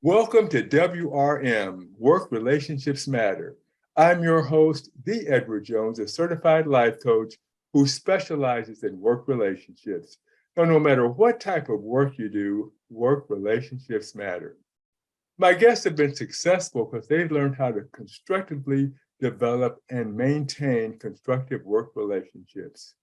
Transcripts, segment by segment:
Welcome to WRM, Work Relationships Matter. I'm your host, the Edward Jones, a certified life coach who specializes in work relationships. Now, no matter what type of work you do, work relationships matter. My guests have been successful because they've learned how to constructively develop and maintain constructive work relationships.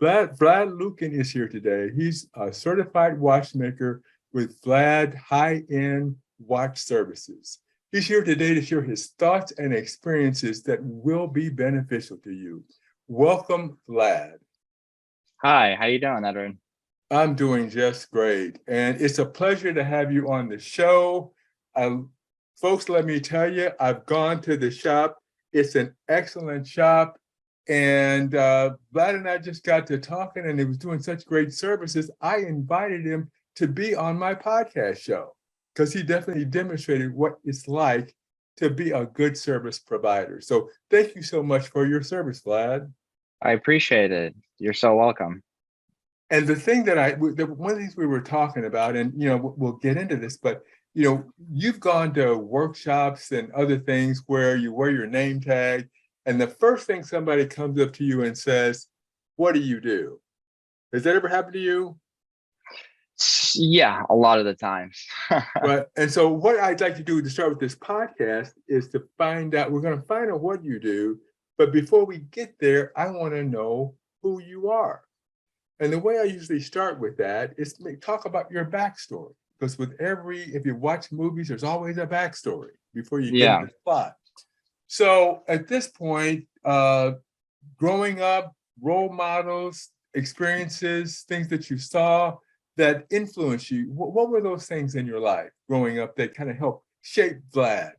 Vlad Lukin is here today. He's a certified watchmaker with Vlad High-End Watch Services. He's here today to share his thoughts and experiences that will be beneficial to you. Welcome, Vlad. Hi, how you doing, Edward? I'm doing just great, and it's a pleasure to have you on the show. Folks, let me tell you, I've gone to the shop. It's an excellent shop. And Vlad and I just got to talking, and he was doing such great services. I invited him to be on my podcast show because he definitely demonstrated what it's like to be a good service provider. So thank you so much for your service, Vlad. I appreciate it. You're so welcome. And the thing that one of the things we were talking about, and we'll get into this, but you've gone to workshops and other things where you wear your name tag, and the first thing somebody comes up to you and says, "What do you do?" Has that ever happened to you? Yeah, a lot of the times. Right. And so what I'd like to do to start with this podcast is to find out, we're going to find out what you do. But before we get there, I want to know who you are. And the way I usually start with that is to talk about your backstory. Because if you watch movies, there's always a backstory before you get into the plot. So at this point, growing up, role models, experiences, things that you saw that influenced you, what were those things in your life growing up that kind of helped shape Vlad?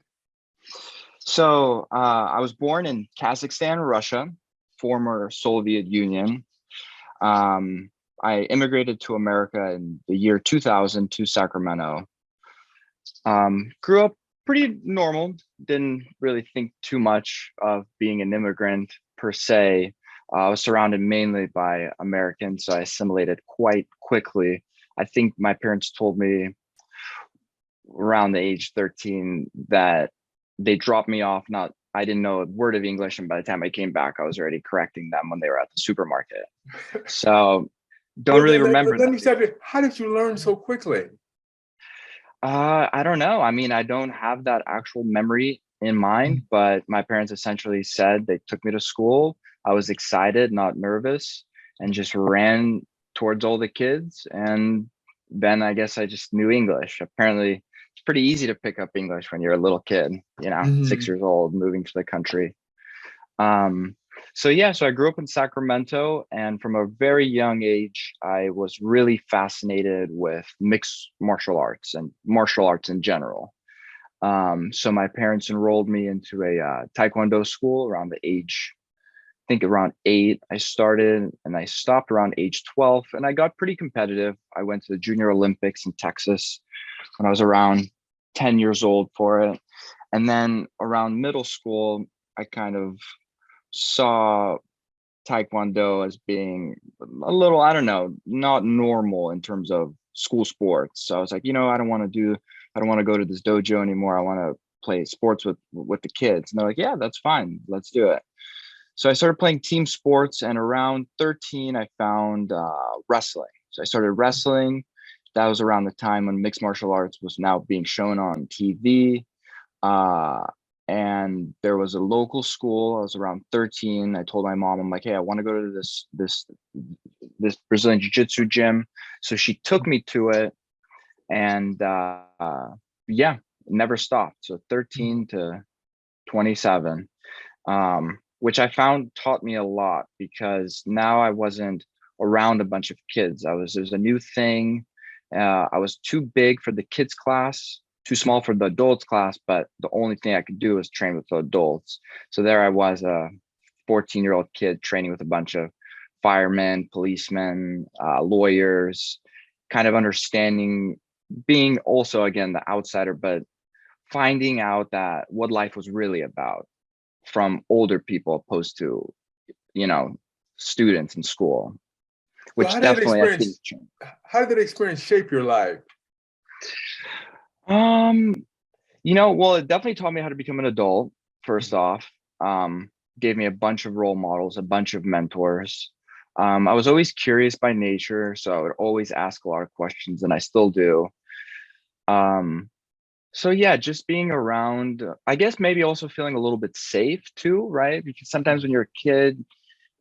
So I was born in Kazakhstan, Russia, former Soviet Union. I immigrated to America in the year 2000 to Sacramento. Grew up pretty normal, didn't really think too much of being an immigrant per se. I was surrounded mainly by Americans, so I assimilated quite quickly. I think my parents told me around the age 13 that they dropped me off. I didn't know a word of English, and by the time I came back, I was already correcting them when they were at the supermarket. So don't really remember. Let me stop you. How did you learn so quickly? I don't know. I mean, I don't have that actual memory in mind, but my parents essentially said they took me to school. I was excited, not nervous, and just ran towards all the kids. And then I guess I just knew English. Apparently, it's pretty easy to pick up English when you're a little kid, 6 years old, moving to the country. So I grew up in Sacramento, and from a very young age, I was really fascinated with mixed martial arts and martial arts in general. So my parents enrolled me into a Taekwondo school around the age, I think around 8. I started and I stopped around age 12, and I got pretty competitive. I went to the Junior Olympics in Texas when I was around 10 years old for it. And then around middle school, I kind of saw Taekwondo as being a little, I don't know, not normal in terms of school sports. So I was like, I don't want to go to this dojo anymore. I want to play sports with the kids. And they're like, yeah, that's fine. Let's do it. So I started playing team sports, and around 13, I found wrestling. So I started wrestling. That was around the time when mixed martial arts was now being shown on TV. And there was a local school. I was around 13. I told my mom, I'm like, hey, I want to go to this Brazilian jiu-jitsu gym. So she took me to it, and never stopped. So 13 to 27, which I found taught me a lot, because now I wasn't around a bunch of kids. It was a new thing. I was too big for the kids class, too small for the adults class, but the only thing I could do was train with the adults. So there I was, a 14-year-old kid training with a bunch of firemen, policemen, lawyers, kind of understanding, being also, again, the outsider, but finding out that what life was really about from older people opposed to, students in school, which So definitely I think changed. How did that experience shape your life? Um, well, it definitely taught me how to become an adult, first off. Um, Gave me a bunch of role models, a bunch of mentors. I was always curious by nature, so I would always ask a lot of questions, and I still do. Um, so yeah, just being around, I guess maybe also feeling a little bit safe too, right? Because sometimes when you're a kid,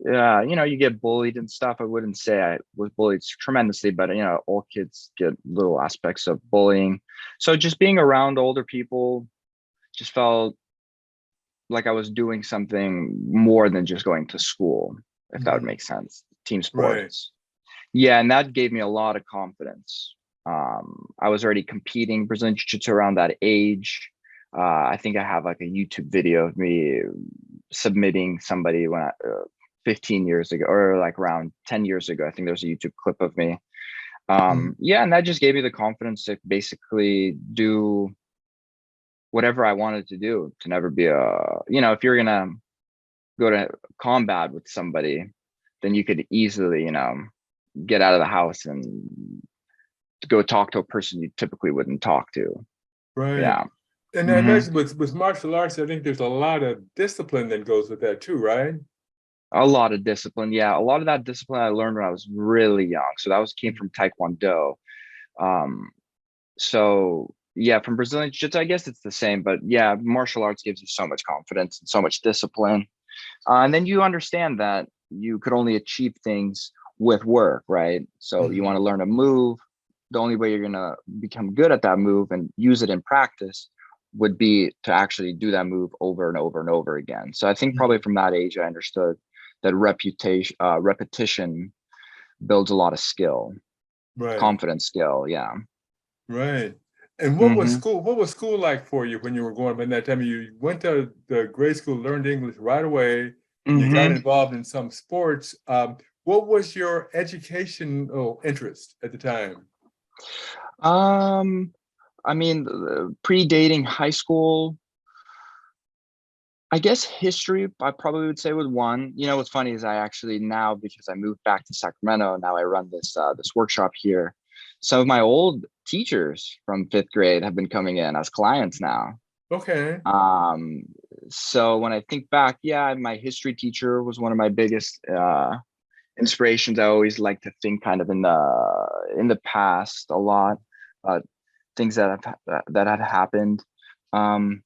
you get bullied and stuff. I wouldn't say I was bullied tremendously, but all kids get little aspects of bullying. So just being around older people just felt like I was doing something more than just going to school, if that would Mhm. make sense. Team Right. sports. Yeah, and that gave me a lot of confidence. I was already competing Brazilian Jiu-Jitsu around that age. I think I have like a YouTube video of me submitting somebody 15 years ago, or like around 10 years ago. I think there's a YouTube clip of me. Mhm. Yeah, and that just gave me the confidence to basically do whatever I wanted to do, to never be if you're gonna go to combat with somebody, then you could easily, get out of the house and go talk to a person you typically wouldn't talk to. Right. Yeah. And I Hmm. imagine with martial arts, I think there's a lot of discipline that goes with that too, right? A lot of discipline. Yeah. A lot of that discipline I learned when I was really young. So that came from Taekwondo. Um, so yeah, from Brazilian Jiu-Jitsu, I guess it's the same, but yeah, martial arts gives you so much confidence and so much discipline. And then you understand that you could only achieve things with work, right? So you want Mhm. to learn a move. The only way you're going to become good at that move and use it in practice would be to actually do that move over and over and over again. So I think probably Mhm. from that age, I understood that repetition builds a lot of skill, Right. confidence skill. Yeah. Right. And Hmm. what was school like for you when you were growing up in that time? You went to the grade school, learned English right away, and you got Hmm. involved in some sports. What was your educational interest at the time? Um, Predating high school, I guess history, I probably would say was one. What's funny is I actually now, because I moved back to Sacramento, now I run this workshop here. Some of my old teachers from fifth grade have been coming in as clients now. Okay. Um, so when I think back, yeah, my history teacher was one of my biggest inspirations. I always like to think kind of in the past a lot, things that had happened. Um,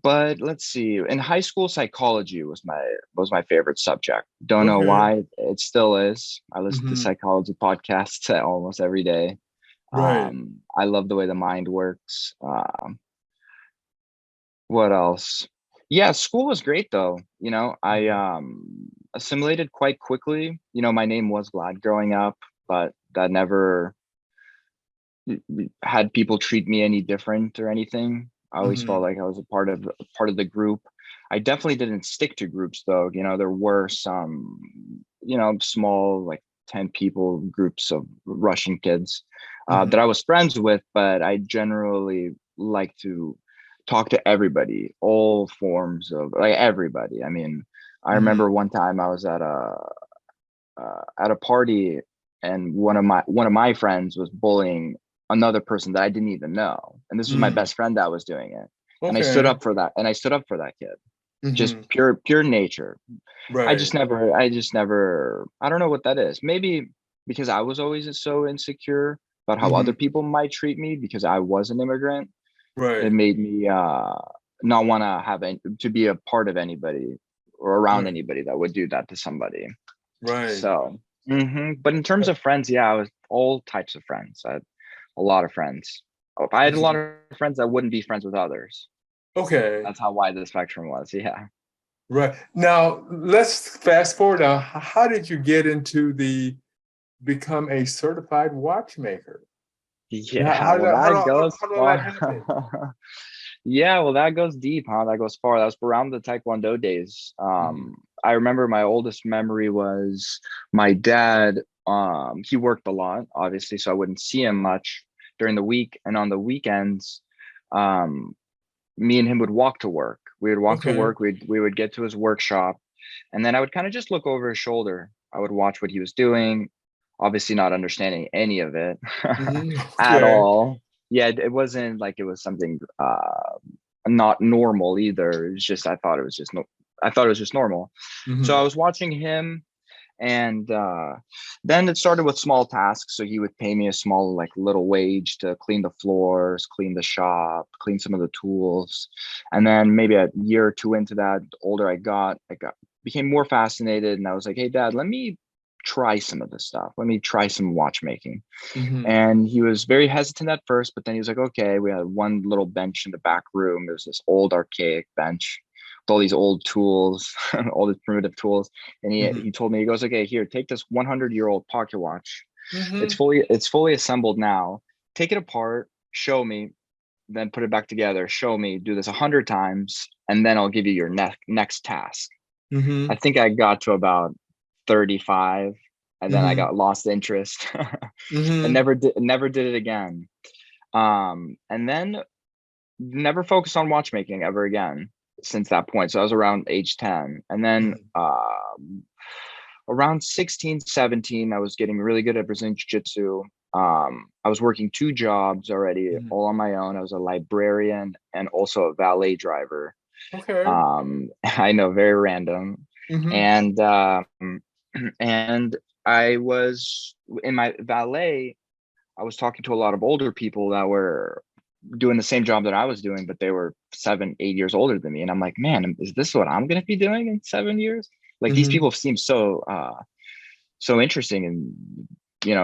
but let's see. In high school, psychology was my favorite subject. Don't know Okay. why. It still is. I listen to Hmm. psychology podcasts almost every day. Right. I love the way the mind works. What else? Yeah, school was great though. I Mhm. assimilated quite quickly. My name was Vlad growing up, but that never had people treat me any different or anything. I always felt Mhm. like I was a part of the group. I definitely didn't stick to groups though. There were some, small, like 10 people groups of Russian kids that I Mhm. was friends with, but I generally like to talk to everybody, all forms of, like, everybody. I remember Mhm. one time I was at a party, and one of my friends was bullying another person that I didn't even know. And this was my Mm. best friend that was doing it. And I stood Okay. up for that. And I stood up for that kid. Just Mhm. pure nature. Right. I just never, I don't know what that is. Maybe because I was always so insecure about how other Mhm. people might treat me because I was an immigrant. It Right. made me not want to to be a part of anybody or around Right. anybody that would do that to somebody. Right. So, but in terms of friends, yeah, I was all types of friends. I had a lot of friends. If I had a lot Mhm. of friends, I wouldn't be friends with others. Okay. That's how wide the spectrum was. Yeah. Right. Now, let's fast forward now. How did you get into the become a certified watchmaker? Yeah. Well, that goes How did that far. happen? Yeah. Well, that goes deep, huh? That goes far. That was around the Taekwondo days. Mhm. I remember my oldest memory was my dad. He worked a lot, obviously, so I wouldn't see him much during the week, and on the weekends, um, me and him would walk to work. We would walk to Okay. work. We would get to his workshop, and then I would kind of just look over his shoulder. I would watch what he was doing, obviously not understanding any of it Mhm. at Okay. all. Yeah, it wasn't like it was something not normal either. It was just I thought it was just I thought it was just normal. So I Hmm. was watching him, and then it started with small tasks. So he would pay me a small, like, little wage to clean the floors, clean the shop, clean some of the tools. And then maybe a year or two into that, the older I got became more fascinated, and I was like, hey dad, let me try some of this stuff. Let me try some watchmaking. Hmm. And he was very hesitant at first, but then he was like, okay. We had one little bench in the back room. There was this old archaic bench with all these old tools, all these primitive tools. And he Hmm. told me, he goes, okay, here, take this 100-year-old pocket watch. Hmm. It's fully assembled now. Take it apart, show me, then put it back together. Show me, do this 100 times, and then I'll give you your next task. I Hmm. think I got to about 35, and then I Hmm. got lost interest and Hmm. never did it again. And then never focused on watchmaking ever again since that point. So I was around age 10. And then around 16, 17, I was getting really good at Brazilian Jiu-Jitsu. I was working two jobs already, Hmm. all on my own. I was a librarian and also a valet driver. Okay. I know, very random. Hmm. And and I was in my valet, I was talking to a lot of older people that were doing the same job that I was doing, but they were 7, 8 years older than me. And I'm like, man, is this what I'm going to be doing in 7 years? Like, these Hmm. people seem so, so interesting and,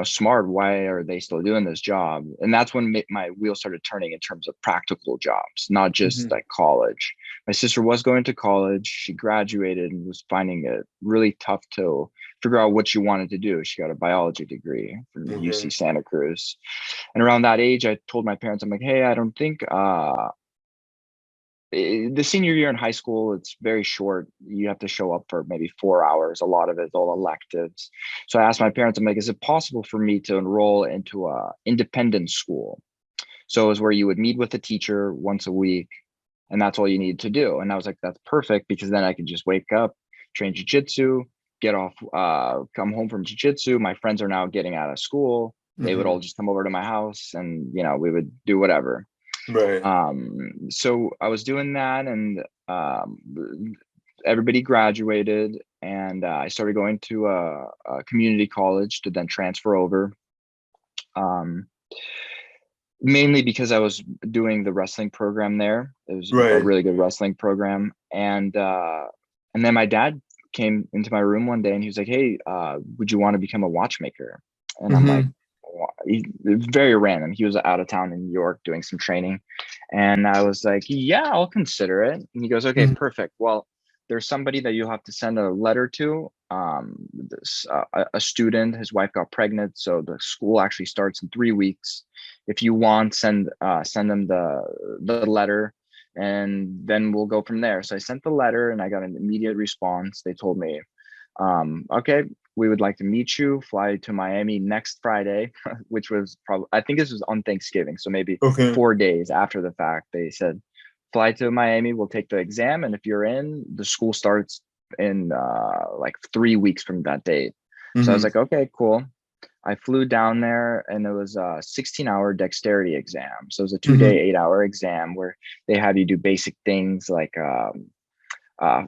smart. Why are they still doing this job? And that's when my wheels started turning in terms of practical jobs, not just Hmm. like college. My sister was going to college. She graduated and was finding it really tough to figure out what she wanted to do. She got a biology degree from UC Okay. Santa Cruz. And around that age, I told my parents, I'm like, hey, I don't think the senior year in high school, it's very short. You have to show up for maybe 4 hours. A lot of it, all electives. So I asked my parents, I'm like, is it possible for me to enroll into a independent school? So it was where you would meet with a teacher once a week, and that's all you needed to do. And I was like, that's perfect, because then I could just wake up, train jujitsu, get off, come home from jujitsu. My friends are now getting out of school. They would all Hmm. just come over to my house, and we would do whatever. Right. So I was doing that, and everybody graduated, and I started going to a community college to then transfer over. Um, Mainly because I was doing the wrestling program there. It was a Right. really good wrestling program, and then my dad came into my room one day, and he was like, "Hey, would you want to become a watchmaker?" And I'm like, Hmm. It was very random. He was out of town in New York doing some training, and I was like, "Yeah, I'll consider it." And he goes, "Okay, Hmm. perfect. Well, there's somebody that you'll have to send a letter to. A student, his wife got pregnant, so the school actually starts in 3 weeks. If you want, send them the letter, and then we'll go from there." So I sent the letter, and I got an immediate response. They told me, okay, we would like to meet you, fly to Miami next Friday, which was probably, I think this was on Thanksgiving, so maybe Okay. 4 days after the fact. They said, fly to Miami, we'll take the exam, and if you're in, the school starts in like 3 weeks from that date. So I was Hmm. like, okay, cool. I flew down there, and it was a 16-hour dexterity exam. So it was a 2 day, Hmm. 8-hour exam where they have you do basic things like uh,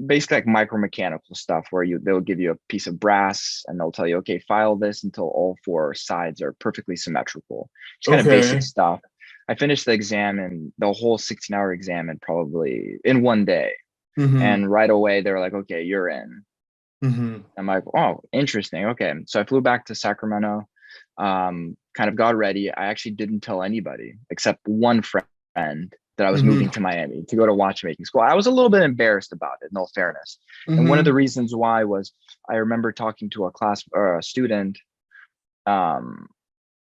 basically like micromechanical stuff, where they'll give you a piece of brass, and they'll tell you, okay, file this until all four sides are perfectly symmetrical. Just kind of basic Okay. stuff. I finished the exam, and the whole 16-hour exam, and probably in one day. Hmm. And right away they were like, okay, you're in. Hmm. I'm like, oh, interesting. Okay. So I flew back to Sacramento, kind of got ready. I actually didn't tell anybody except one friend that I was moving Hmm. to Miami to go to watchmaking school. I was a little bit embarrassed about it, in all fairness. And one of the Hmm. reasons why was, I remember talking to a class or a student, um,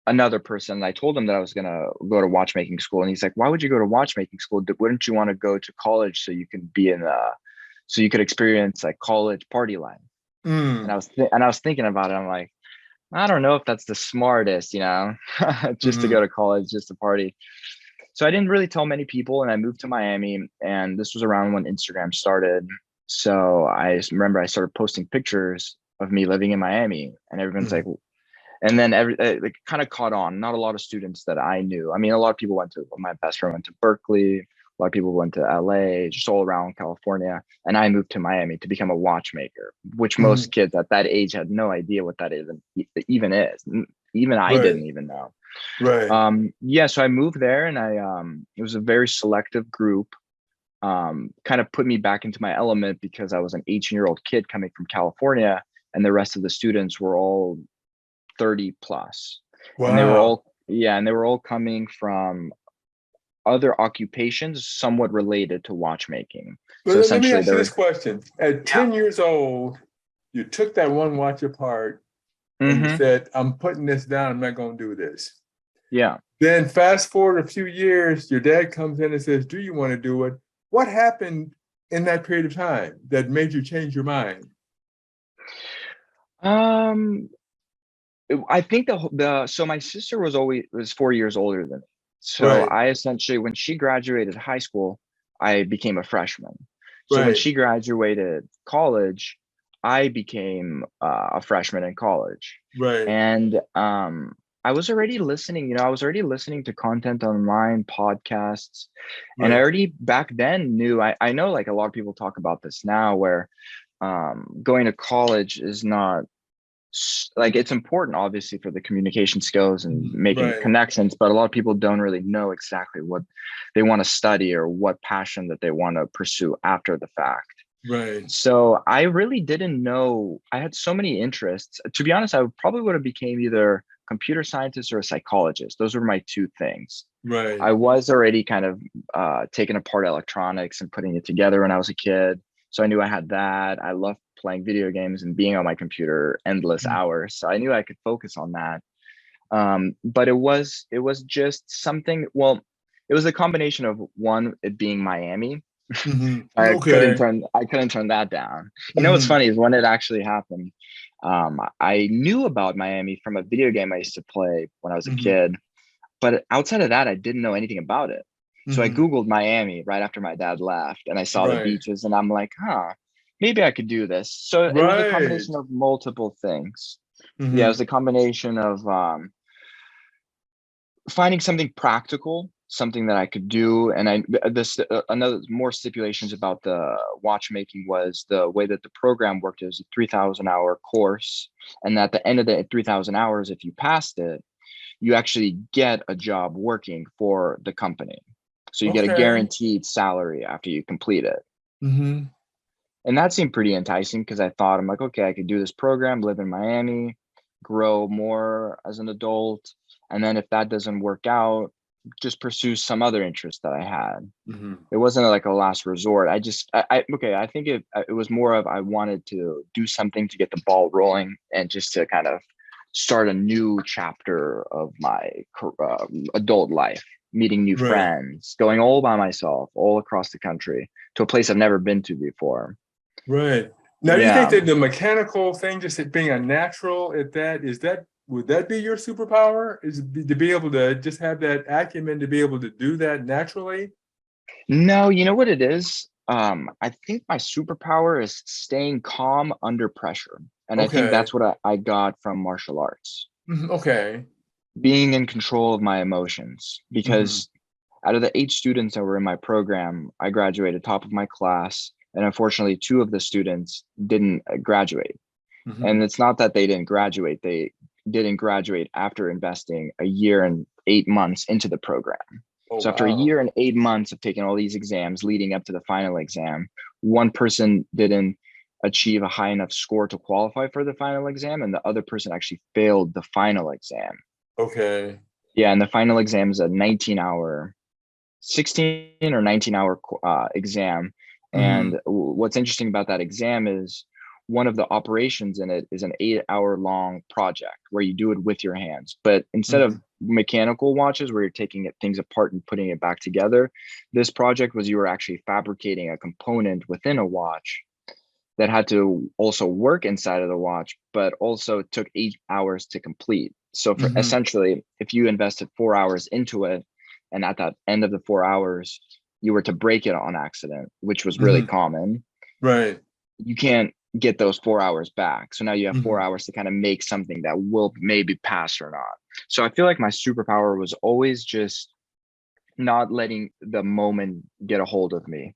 another person, and I told him that I was going to go to watchmaking school. And he's like, why would you go to watchmaking school? Wouldn't you want to go to college so you can so you could experience like college party life? And Mm. I was thinking about it. I'm like, I don't know if that's the smartest, just to go Hmm. to college, just to party. So I didn't really tell many people, and I moved to Miami, and this was around when Instagram started. So I just remember I started posting pictures of me living in Miami, and everyone's like, And then it kind of caught on. Not a lot of students that I knew. I mean, a lot of people went to, my best friend went to Berkeley. A lot of people went to LA, just all around California. And I moved to Miami to become a watchmaker, which most kids at that age had no idea what that even is. Even I Right. didn't even know. Right. Yeah, so I moved there, and it was a very selective group. Kind of put me back into my element because I was an 18-year-old kid coming from California, and the rest of the students were all 30 plus. And they were Wow. all, yeah, and they were all coming from other occupations somewhat related to watchmaking. But So let me essentially ask you there this was, question. At yeah. 10 years old, you took that one watch apart and you Mm-hmm. said, I'm putting this down. I'm not going to do this. Yeah. Then fast forward a few years, your dad comes in and says, do you want to do it? What happened in that period of time that made you change your mind? Um, I think so my sister was 4 years older than me. So Right. I essentially, when she graduated high school, I became a freshman. So when Right. she graduated college, I became a freshman in college. Right. And I was already listening, I was already listening to content online, podcasts, and I Right. already back then knew, I know like a lot of people talk about this now where going to college is not like, it's important obviously for the communication skills and making Right. connections, but a lot of people don't really know exactly what they want to study or what passion that they want to pursue after the fact. Right. So I really didn't know. I had so many interests. To be honest, I probably would have became either computer scientist or a psychologist. Those were my two things. Right. I was already kind of taking apart electronics and putting it together when I was a kid. So I knew I had that. I loved playing video games and being on my computer endless hours. So I knew I could focus on that. But it was just something. Well, it was a combination of one, it being Miami. I couldn't Okay. turn I couldn't turn that down. What's hmm funny is when it actually happened, I knew about Miami from a video game I used to play when I was a hmm kid, but outside of that, I didn't know anything about it. So I hmm Googled Miami right after my dad left, and I saw the Right. beaches, and I'm like, huh, maybe I could do this. So it was a Right. combination of multiple things. Yeah, it hmm was a combination of finding something practical, something that I could do. And this another more stipulations about the watchmaking was the way that the program worked is a 3,000-hour course, and at the end of the 3,000 hours, if you passed it, you actually get a job working for the company. So you get a Okay. guaranteed salary after you complete it. hmm And that seemed pretty enticing because I thought, I'm like, okay, I could do this program, live in Miami, grow more as an adult. And then if that doesn't work out, just pursue some other interest that I had. hmm It wasn't like a last resort. I think it was more of, I wanted to do something to get the ball rolling and just to kind of start a new chapter of my adult life, meeting new Right. friends, going all by myself, all across the country to a place I've never been to before. Right. Now, do you think Yeah. that the mechanical thing, just it being a natural at that, would that be your superpower? To be able to just have that acumen to be able to do that naturally? No, you know what it is? I think my superpower is staying calm under pressure. And I think Okay. that's what I got from martial arts, Okay. being in control of my emotions. hmm Because out of the 8 students that were in my program, I graduated top of my class. And unfortunately, 2 of the students didn't graduate. hmm And it's not that they didn't graduate, they didn't graduate after investing a year and 8 months into the program. Oh, So after a wow. year and 8 months of taking all these exams leading up to the final exam, one person didn't achieve a high enough score to qualify for the final exam, and the other person actually failed the final exam. Okay. Yeah, and the final exam is a 16 or 19-hour exam. hmm And what's interesting about that exam is one of the operations in it is an 8-hour long project where you do it with your hands. But instead of hmm mechanical watches where you're taking things apart and putting it back together, this project was you were actually fabricating a component within a watch that had to also work inside of the watch, but also took 8 hours to complete. So for hmm essentially, if you invested 4 hours into it, and at that end of the 4 hours, you were to break it on accident, which was really hmm common, Right. you can't get those 4 hours back. So now you have 4 hours to kind of make something that will maybe pass or not. So I feel like my superpower was always just not letting the moment get a hold of me,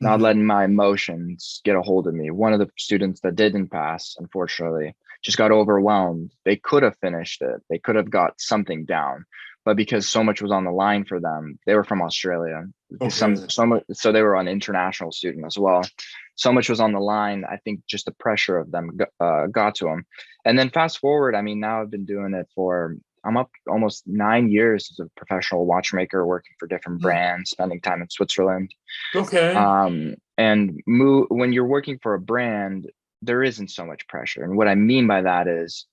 not letting my emotions get a hold of me. One of the students that didn't pass, unfortunately, just got overwhelmed. They could have finished it. They could have got something down, but because so much was on the line for them, they were from Australia. So they were an international student as well. So much was on the line. I think just the pressure of them got to them. And then fast forward, I mean, now I've been doing it for, I'm up almost 9 years as a professional watchmaker, working for different brands, spending time in Switzerland. Okay. And when you're working for a brand, there isn't so much pressure. And what I mean by that is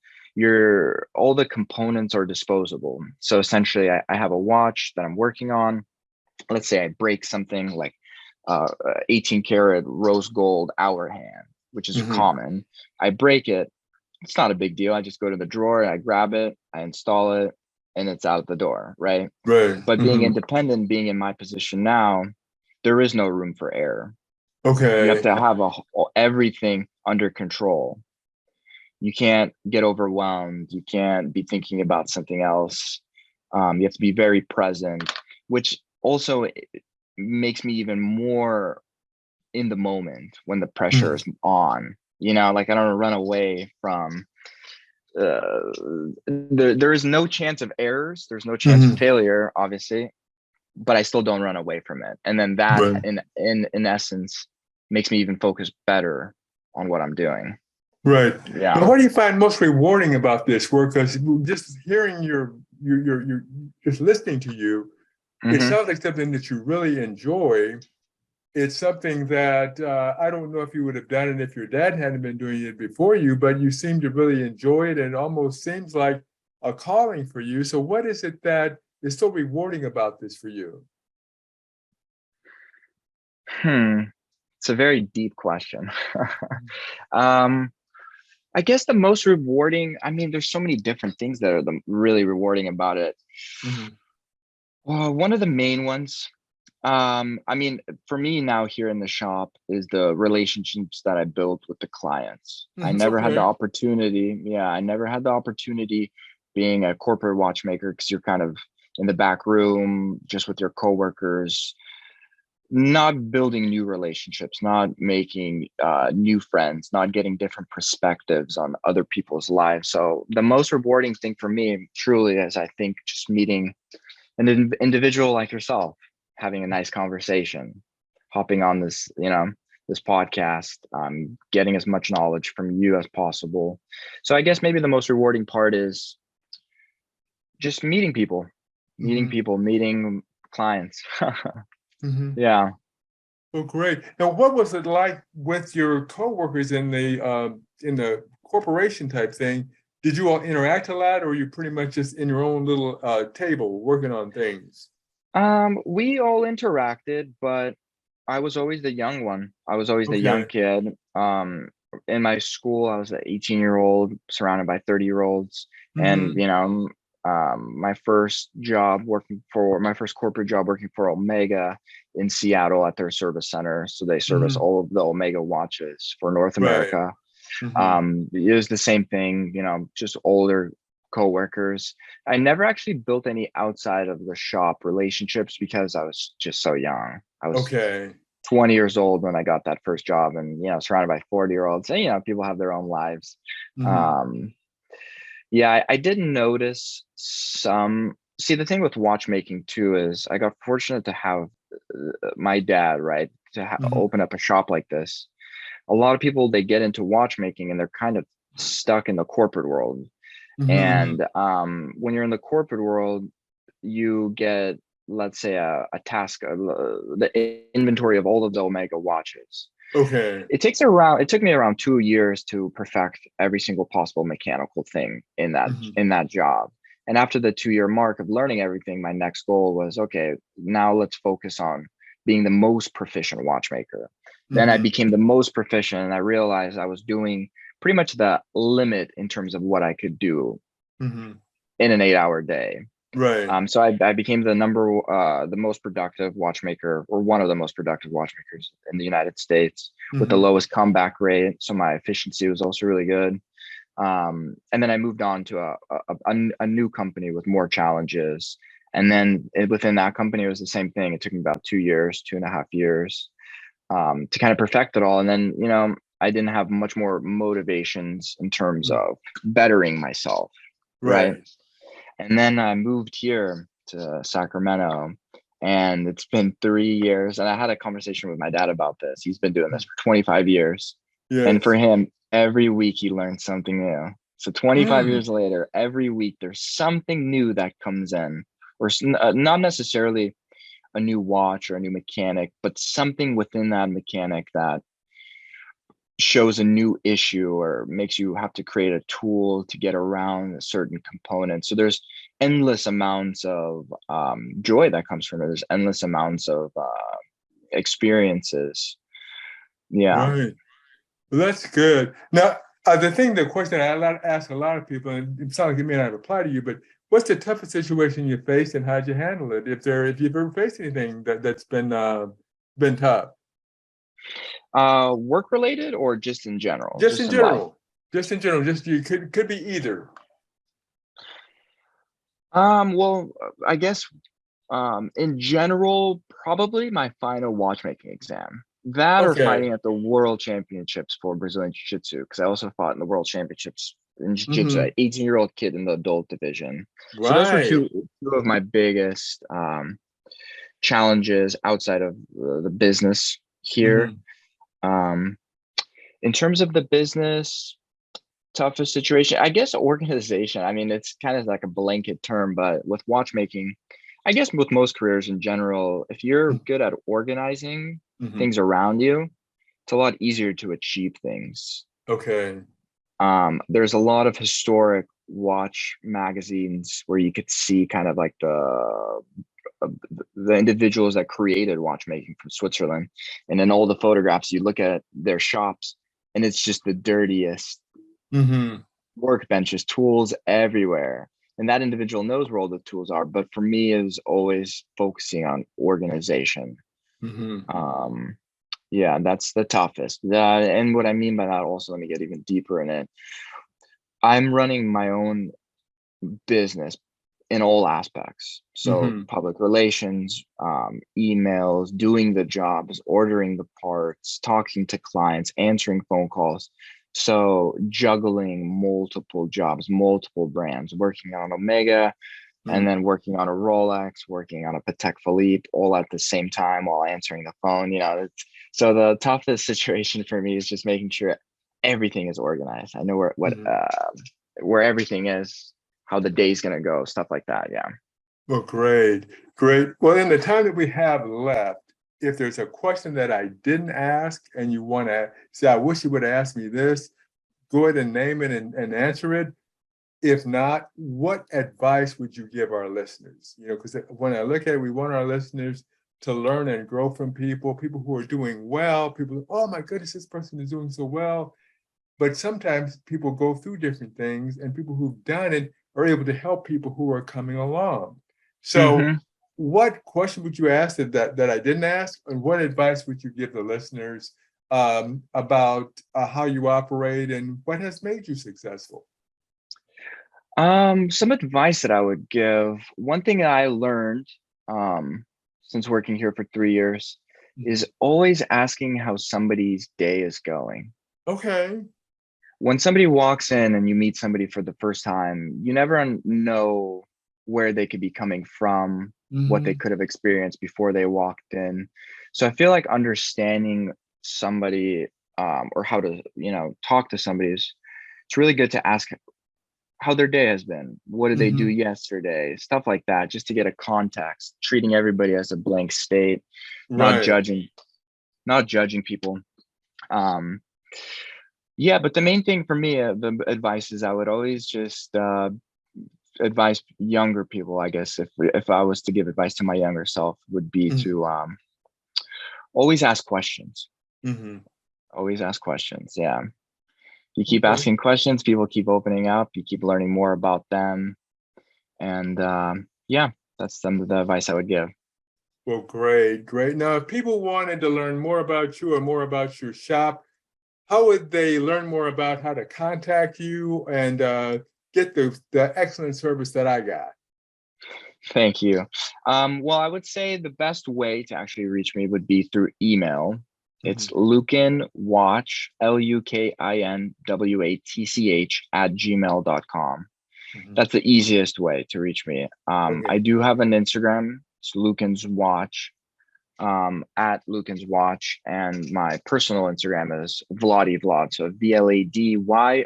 all the components are disposable. So essentially I have a watch that I'm working on. Let's say I break something like 18 karat rose gold hour hand, which is common. I break it. It's not a big deal. I just go to the drawer, I grab it, I install it, and it's out the door, right? Right. But being independent, being in my position now, there is no room for error. Okay. You have to have everything under control. You can't get overwhelmed. You can't be thinking about something else. You have to be very present, which also makes me even more in the moment when the pressure is on. You know, like I don't run away from, there is no chance of errors. There's no chance of failure, obviously, but I still don't run away from it. And then that in essence makes me even focus better on what I'm doing. Right. Yeah. Now, what do you find most rewarding about this work? Because just hearing just listening to you, it sounds like something that you really enjoy. It's something that I don't know if you would have done it if your dad hadn't been doing it before you, but you seem to really enjoy it, and it almost seems like a calling for you. So what is it that is so rewarding about this for you? It's a very deep question. I guess the most rewarding, I mean, there's so many different things that are really rewarding about it. Well, one of the main ones, I mean, for me now here in the shop is the relationships that I built with the clients. I never had the opportunity. Yeah, I never had the opportunity being a corporate watchmaker because you're kind of in the back room just with your coworkers, not building new relationships, not making new friends, not getting different perspectives on other people's lives. So the most rewarding thing for me truly is, I think, just meeting an individual like yourself, having a nice conversation, hopping on this, this podcast, getting as much knowledge from you as possible. So I guess maybe the most rewarding part is just meeting people, meeting clients. Yeah. Well, great. Now, what was it like with your coworkers in the corporation type thing? Did you all interact a lot, or were you pretty much just in your own little table working on things? We all interacted, but I was always the young one. I was always the young kid. In my school, I was an 18-year-old surrounded by 30-year-olds. And, my first corporate job working for Omega in Seattle at their service center. So they service all of the Omega watches for North America. It was the same thing, just older coworkers. I never actually built any outside of the shop relationships because I was just so young. I was 20 years old when I got that first job, and surrounded by 40-year-olds. And people have their own lives. Yeah, I didn't notice some. See, the thing with watchmaking too is I got fortunate to have my dad, right, to open up a shop like this. A lot of people, they get into watchmaking and they're kind of stuck in the corporate world. And when you're in the corporate world, you get, let's say, a task, the inventory of all of the Omega watches. It took me around 2 years to perfect every single possible mechanical thing in that job. And after the 2-year mark of learning everything, my next goal was, okay, now let's focus on being the most proficient watchmaker. Then I became the most proficient, and I realized I was doing pretty much the limit in terms of what I could do in an 8-hour day. Right. So I became the most productive watchmaker, or one of the most productive watchmakers in the United States, with the Hmm. lowest comeback rate. So my efficiency was also really good. And then I moved on to a new company with more challenges. And then within that company, it was the same thing. It took me about 2 years, 2.5 years, to kind of perfect it all. And then, I didn't have much more motivations in terms of bettering myself, right? Right. And then I moved here to Sacramento, and it's been 3 years. And I had a conversation with my dad about this. He's been doing this for 25 years. And for Yes. him, every week he learns something new. So 25 Mm. years later, every week there's something new that comes in, or not necessarily a new watch or a new mechanic, but something within that mechanic that shows a new issue or makes you have to create a tool to get around a certain component. So there's endless amounts of joy that comes from it. There's endless amounts of experiences. Right. Well, that's good. Now, the question ask a lot of people, and it sounds like it may not apply to you, but what's the toughest situation you faced, and how'd you handle it? If you've ever faced anything that's been tough, Work related or just in general, just just in in life? general, just you could be either. Well, I guess in general, probably my final watchmaking exam. That or Okay. fighting at the world championships for Brazilian Jiu-Jitsu, because I also fought in the world championships in Jiu-Jitsu, Mm-hmm. an 18-year-old kid in the adult division. So those were Right. two of my biggest challenges outside of the business here. Mm-hmm. Um, in terms of the business, toughest situation, I guess organization. I mean, it's kind of like a blanket term, but with watchmaking, I guess with most careers in general, if you're good at organizing Mm-hmm. things around you, it's a lot easier to achieve things. Okay. There's a lot of historic watch magazines where you could see kind of like uh, the individuals that created watchmaking from Switzerland, and in all the photographs, you look at their shops, and it's just the dirtiest Mm-hmm. workbenches, tools everywhere. And that individual knows where all the tools are. But for me, it was always focusing on organization. Mm-hmm. Um, yeah, that's the toughest. And what I mean by that, also, let me get even deeper in it. I'm running my own business in all aspects. So Mm-hmm. public relations, emails, doing the jobs, ordering the parts, talking to clients, answering phone calls. So juggling multiple jobs, multiple brands, working on Omega and then working on a Rolex, working on a Patek Philippe, all at the same time while answering the phone. So the toughest situation for me is just making sure everything is organized. I know Mm-hmm. where everything is, how the day's gonna go, stuff like that. Yeah. Well, great, great. Well, in the time that we have left, if there's a question that I didn't ask and you want to say, I wish you would have asked me this, go ahead and name it and answer it. If not, what advice would you give our listeners? Because when I look at it, we want our listeners to learn and grow from people who are doing well, people, oh my goodness, this person is doing so well. But sometimes people go through different things, and people who've done it are able to help people who are coming along. So, Mm-hmm. what question would you ask that I didn't ask, and what advice would you give the listeners about how you operate and what has made you successful? Some advice that I would give. One thing that I learned since working here for 3 years Mhm. is always asking how somebody's day is going. Okay. When somebody walks in and you meet somebody for the first time, you never know where they could be coming from, what they Hmm. could have experienced before they walked in. So I feel like understanding somebody, or how to, talk to somebody is, it's really good to ask how their day has been. What did they do Hmm. yesterday? Stuff like that, just to get a context, treating everybody as a blank state, not Right. judging, not judging people. Um, yeah, but the main thing for me, the advice is I would always just advise younger people, I guess, if I was to give advice to my younger self, would be to always ask questions. Hmm. Always ask questions. Yeah. You keep Okay. asking questions, people keep opening up, you keep learning more about them. And Yeah, that's the advice I would give. Well, great, great. Now, if people wanted to learn more about you or more about your shop, how would they learn more about how to contact you and get the excellent service that I got? Thank you. Well, I would say the best way to actually reach me would be through email. It's Mhm, Lukin Watch, LUKINWATCH @gmail.com. mhm. That's the easiest way to reach me. Okay. I do have an Instagram. It's Lukin's Watch, at Lukin's Watch, and my personal Instagram is Vlad. So VLADY_VLAD.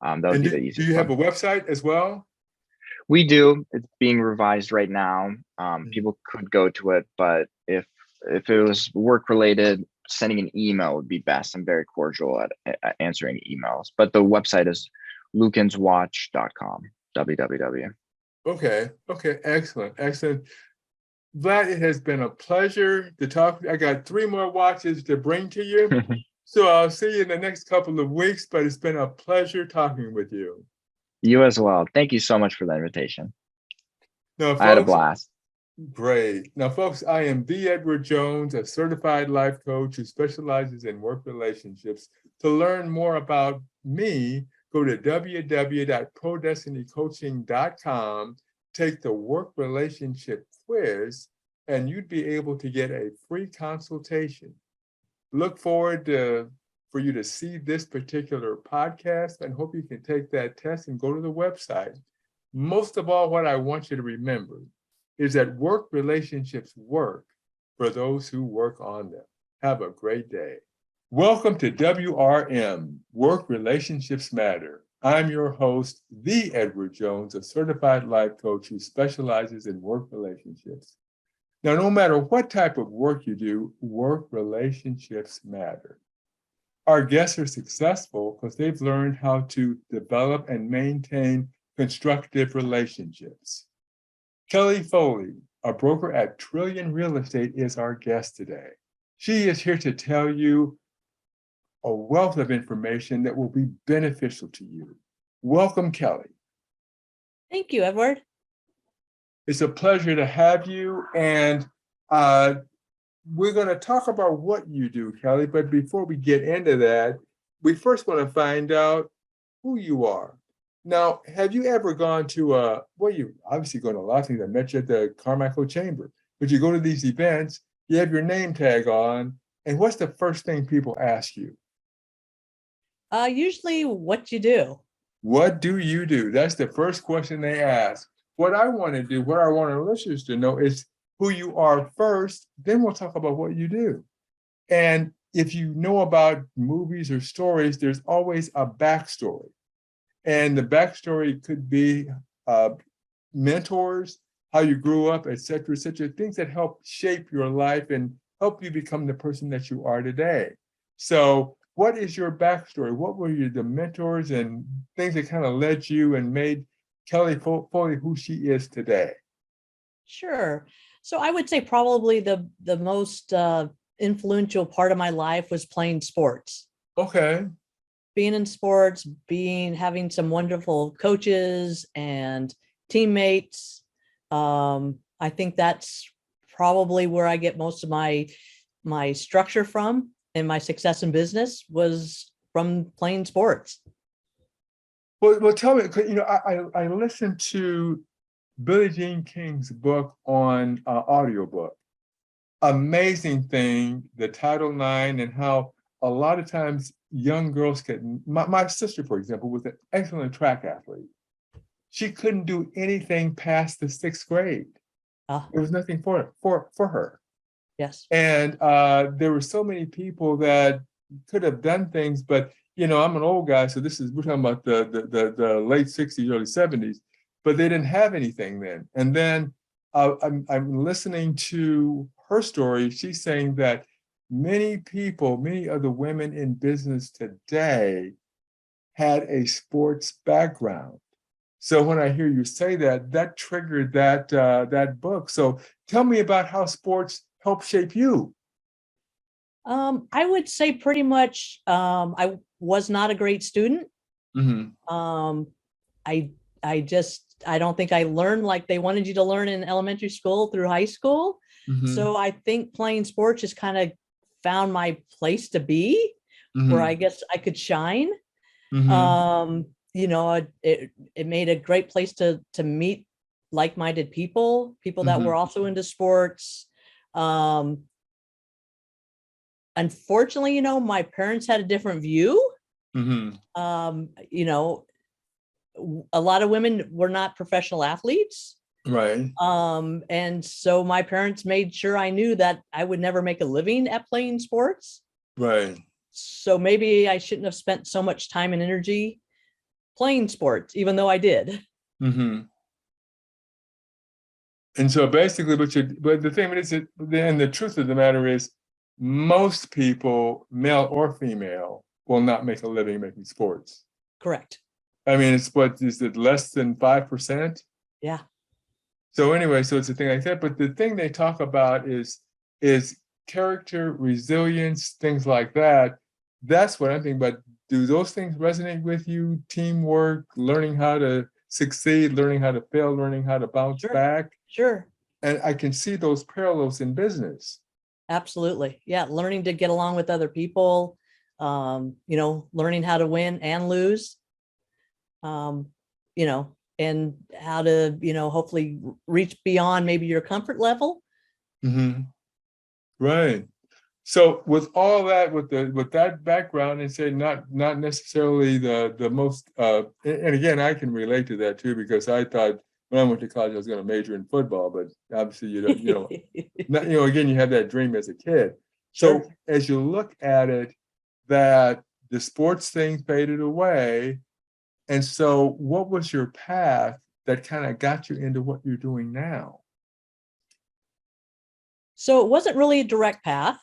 That would And be the do you easiest have one. a website as well? We do. It's being revised right now. Mhm. People could go to it, but if it was work related, sending an email would be best. I'm very cordial at answering emails. But the website is lukinswatch.com. www. Okay. Okay. Excellent. Excellent. Vlad, it has been a pleasure to talk. I got 3 more watches to bring to you. So I'll see you in the next couple of weeks, but it's been a pleasure talking with you. You as well. Thank you so much for the invitation. Now, I had a folks, blast. great. Now, folks, I am the Edward Jones, a certified life coach who specializes in work relationships. To learn more about me, go to www.prodestinycoaching.com, take the work relationship quiz, and you'd be able to get a free consultation. Look forward for you to see this particular podcast and hope you can take that test and go to the website. Most of all, what I want you to remember is that work relationships work for those who work on them. Have a great day. Welcome to WRM, Work Relationships Matter. I'm your host, the Edward Jones, a certified life coach who specializes in work relationships. Now, no matter what type of work you do, work relationships matter. Our guests are successful because they've learned how to develop and maintain constructive relationships. Kelly Foley, a broker at Trillion Real Estate, is our guest today. She is here to tell you a wealth of information that will be beneficial to you. Welcome, Kelly. Thank you, Edward. It's a pleasure to have you. And uh, we're going to talk about what you do, Kelly. But before we get into that, we first want to find out who you are. Now, have you ever gone to well, you obviously go to a lot of things. I met you at the Carmichael Chamber, but you go to these events, you have your name tag on, and what's the first thing people ask you? Usually what you do. What do you do? That's the first question they ask. What I want to do, what I want our listeners to know is who you are first, then we'll talk about what you do. And if you know about movies or stories, there's always a backstory. And the backstory could be uh, mentors, how you grew up, et cetera, things that help shape your life and help you become the person that you are today. So what is your backstory? What were the mentors and things that kind of led you and made Kelly Foley who she is today? Sure. So I would say probably the most influential part of my life was playing sports. Okay. Being in sports, having some wonderful coaches and teammates. I think that's probably where I get most of my structure from, and my success in business was from playing sports. Well, tell me, I listened to Billie Jean King's book on audiobook. Amazing thing, the Title IX, and how a lot of times young girls my sister, for example, was an excellent track athlete. She couldn't do anything past the 6th grade. There was nothing for her. Yes. And there were so many people that could have done things, but I'm an old guy, so we're talking about the late 60s, early 70s, but they didn't have anything then. And then I'm listening to her story. She's saying that many of the women in business today had a sports background. So when I hear you say that, that triggered that book. So tell me about how sports help shape you. I would say pretty much I was not a great student. Mm-hmm. I I don't think I learned like they wanted you to learn in elementary school through high school. Mhm. So I think playing sports just kind of found my place to be where Mhm. I guess I could shine. Mhm. It made a great place to meet like-minded people that Mhm. were also into sports. Um, Unfortunately, my parents had a different view. Mhm. Um, you know, a lot of women were not professional athletes. Right. And so my parents made sure I knew that I would never make a living at playing sports. Right. So maybe I shouldn't have spent so much time and energy playing sports, even though I did. Mhm. And so basically, but the thing is, then the truth of the matter is, most people, male or female, will not make a living making sports. Correct. I mean, it's what is it, less than 5%? Yeah. So anyway, so it's a thing like that. But the thing they talk about is character, resilience, things like that. That's what I'm thinking. But do those things resonate with you? Teamwork, learning how to succeed, learning how to fail, learning how to bounce Sure. back. Sure. And I can see those parallels in business. Absolutely. Yeah. Learning to get along with other people, learning how to win and lose, um, and how to, hopefully reach beyond maybe your comfort level. Mhm. Right. So with all that, with that background, and say not necessarily the most, and again, I can relate to that too, because I thought when I went to college I was going to major in football, but obviously again, you have that dream as a kid. So Sure. as you look at it, that the sports thing faded away, and so what was your path that kind of got you into what you're doing now? So it wasn't really a direct path.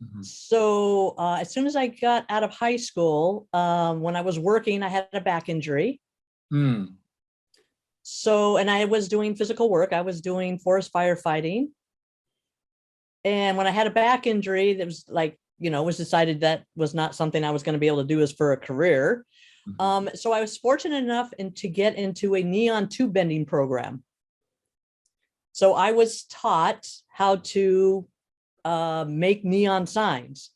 Mhm. So as soon as I got out of high school, when I was working, I had a back injury. Mm. So, and I was doing physical work. I was doing forest firefighting. And when I had a back injury, that was like, was decided that was not something I was going to be able to do as for a career. Mhm. So I was fortunate enough to get into a neon tube bending program. So I was taught how to make neon signs.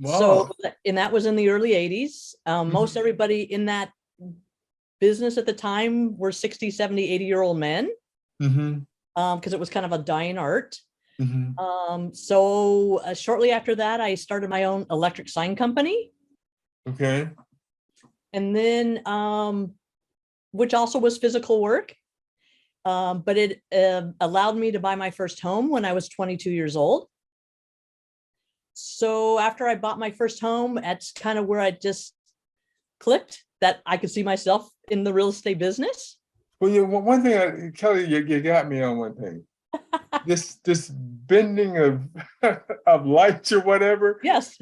So, Wow. and that was in the early 80s. Most Mhm. everybody in that business at the time were 60, 70, 80-year-old men, Mhm. because it was kind of a dying art. Mhm. So shortly after that, I started my own electric sign company. Okay. And then, which also was physical work. But it allowed me to buy my first home when I was 22 years old. So after I bought my first home, that's kind of where I just clicked that I could see myself in the real estate business. Well, one thing, Kelly, you got me on one thing. This bending of of lights or whatever. Yes.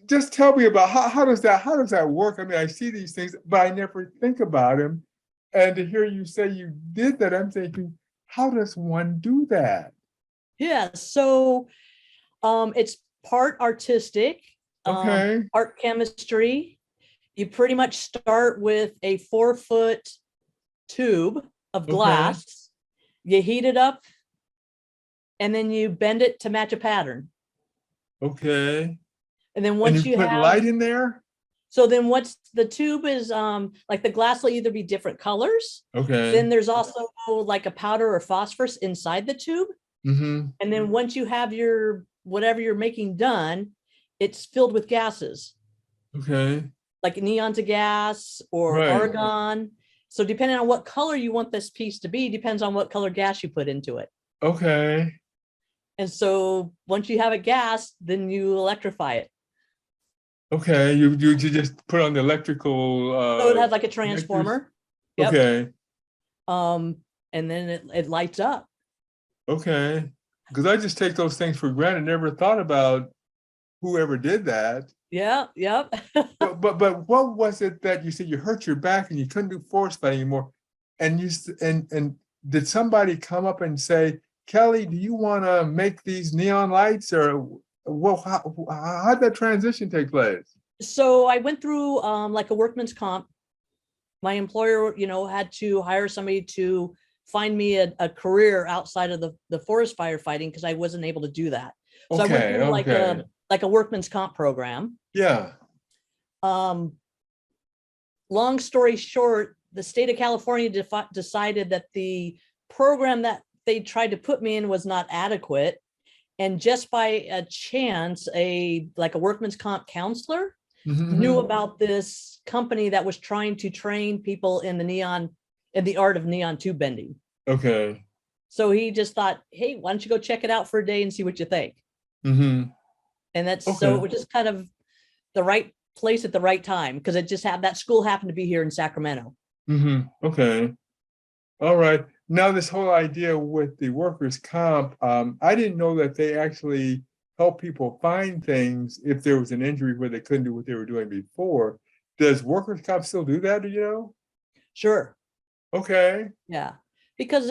Just tell me about how does that work? I mean, I see these things, but I never think about them. And to hear you say you did that, I'm thinking, how does one do that? Yeah. So it's part artistic, Okay. art chemistry. You pretty much start with a 4-foot tube of Okay. glass. You heat it up and then you bend it to match a pattern. Okay. And then And once you you put have, light in there? so then what's the tube is like the glass will either be different colors. Okay. Then there's also like a powder or phosphorus inside the tube. Mm-hmm. And then once you have your whatever you're making done, it's filled with gases Okay. like neon to gas or Right. argon. So depending on what color you want this piece to be, depends on what color gas you put into it. Okay. And so once you have it gassed, then you electrify it. Okay. You just put on the electrical So it has like a connectors. transformer. Yep. Okay. Um, and then it lights up. Okay. Because I just take those things for granted, never thought about whoever did that. Yeah, yep. But what was it that you said you hurt your back and you couldn't do force fight anymore? And and did somebody come up and say, Kelly, do you want to make these neon lights? Or well, how'd that transition take place? So I went through like a workman's comp my employer, had to hire somebody to find me a career outside of the forest firefighting because I wasn't able to do that. So I went Okay, through okay. like a workman's comp program. Yeah. Um, Long story short, the state of California decided that the program that they tried to put me in was not adequate. And just by a chance, like a workman's comp counselor knew Mhm. about this company that was trying to train people in the art of neon tube bending. Okay. So he just thought, hey, why don't you go check it out for a day and see what you think? Hmm. And so it Okay. was just kind of the right place at the right time because it just had that school happened to be here in Sacramento. Okay. All right. Now, this whole idea with the workers' comp, I didn't know that they actually help people find things if there was an injury where they couldn't do what they were doing before. Does workers' comp still do that? Do you know? Sure. Okay. Yeah. Because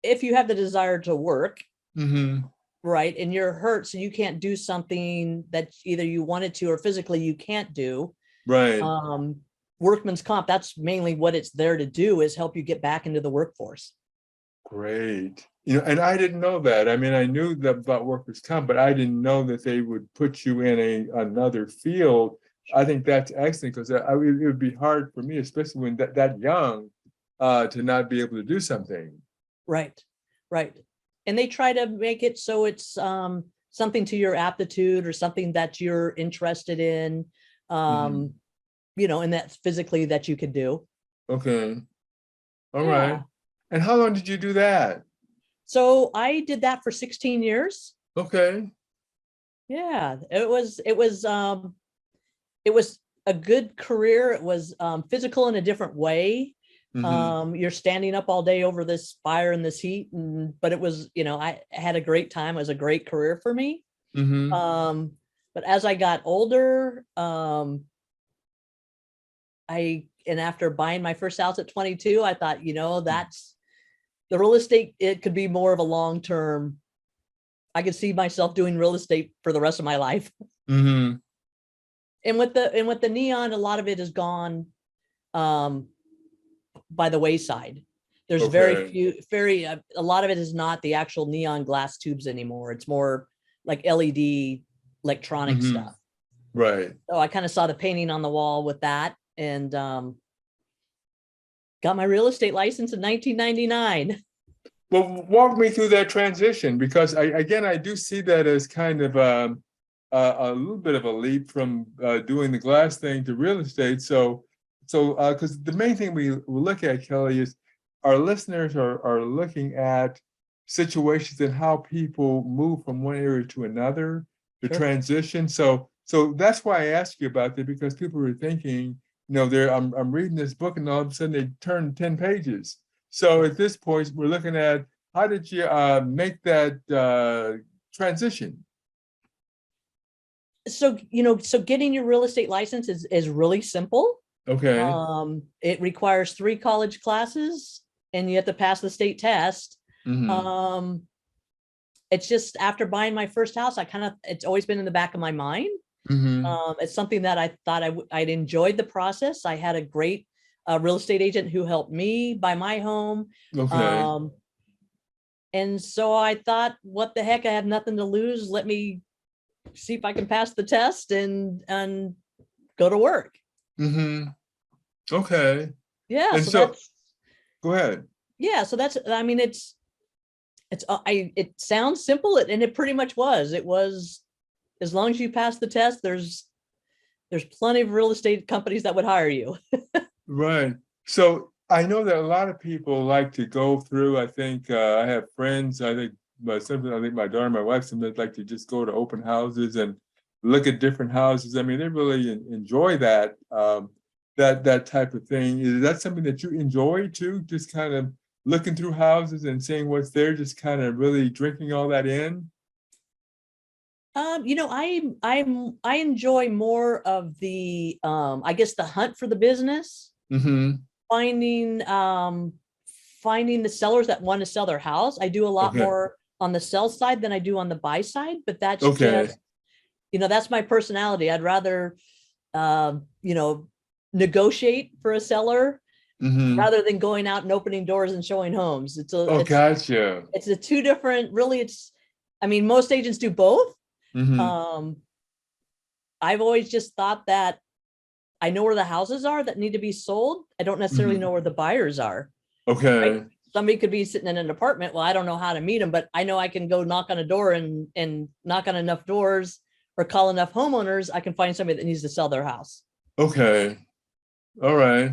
if you have the desire to work, Hmm. right, and you're hurt, so you can't do something that either you wanted to or physically you can't do, Right. workman's comp, that's mainly what it's there to do, is help you get back into the workforce. Great. And I didn't know that. I mean, I knew that about workers' comp, but I didn't know that they would put you in another field. I think that's excellent because it would be hard for me, especially when that young, to not be able to do something. Right. Right. And they try to make it so it's something to your aptitude or something that you're interested in, Mhm. and that's physically that you could do. Okay. All right. Yeah. And how long did you do that? So I did that for 16 years. Okay. Yeah. It was a good career. It was physical in a different way. Hmm. You're standing up all day over this fire and this heat, but it was, I had a great time. It was a great career for me. Hmm. But as I got older, and after buying my first house at 22, I thought, that's the real estate. It could be more of a long term. I could see myself doing real estate for the rest of my life. Hmm. And with the neon, a lot of it is gone um, by the wayside. There's very Okay. few, a lot of it is not the actual neon glass tubes anymore. It's more like LED electronic Hmm. stuff. Right. So I kind of saw the painting on the wall with that, and got my real estate license in 1999. Well, walk me through that transition because I do see that as kind of a little bit of a leap from doing the glass thing to real estate. So because the main thing we look at, Kelly, is our listeners are looking at situations and how people move from one area to another, the Sure. transition. So that's why I asked you about that because people were thinking, I'm reading this book and all of a sudden they turn 10 pages. So at this point, we're looking at how did you make that transition? So getting your real estate license is really simple. Okay. It requires 3 college classes and you have to pass the state test. Hmm. Um, it's just after buying my first house, it's always been in the back of my mind. Hmm. It's something that I thought I'd enjoyed the process. I had a great real estate agent who helped me buy my home. Okay. Um, and so I thought, what the heck? I have nothing to lose. Let me see if I can pass the test and go to work. Hmm. Okay. Yeah. And So so that's, go ahead. yeah. So that's, I mean, it sounds simple and it pretty much was. It was, as long as you pass the test, there's plenty of real estate companies that would hire you. Right. So I know that a lot of people like to go through. I think I have friends. I think I think my daughter, my wife, sometimes like to just go to open houses and look at different houses. I mean, they really enjoy that that type of thing. Is that something that you enjoy too? Just kind of looking through houses and seeing what's there, just kind of really drinking all that in. I enjoy more of the I guess the hunt for the business, Mm-hmm. finding finding the sellers that want to sell their house. I do a lot Okay. more on the sell side than I do on the buy side, but that's Okay. just, that's my personality. I'd rather, you know, negotiate for a seller Mhm. rather than going out and opening doors and showing homes. Oh, gotcha. It's the two different, really, I mean, most agents do both. Mhm. I've always just thought that I know where the houses are that need to be sold. I don't necessarily Mhm. know where the buyers are. Okay. Somebody could be sitting in an apartment. Well, I don't know how to meet them, but I know I can go knock on a door and knock on enough doors or call enough homeowners. I can find somebody that needs to sell their house. Okay. All right.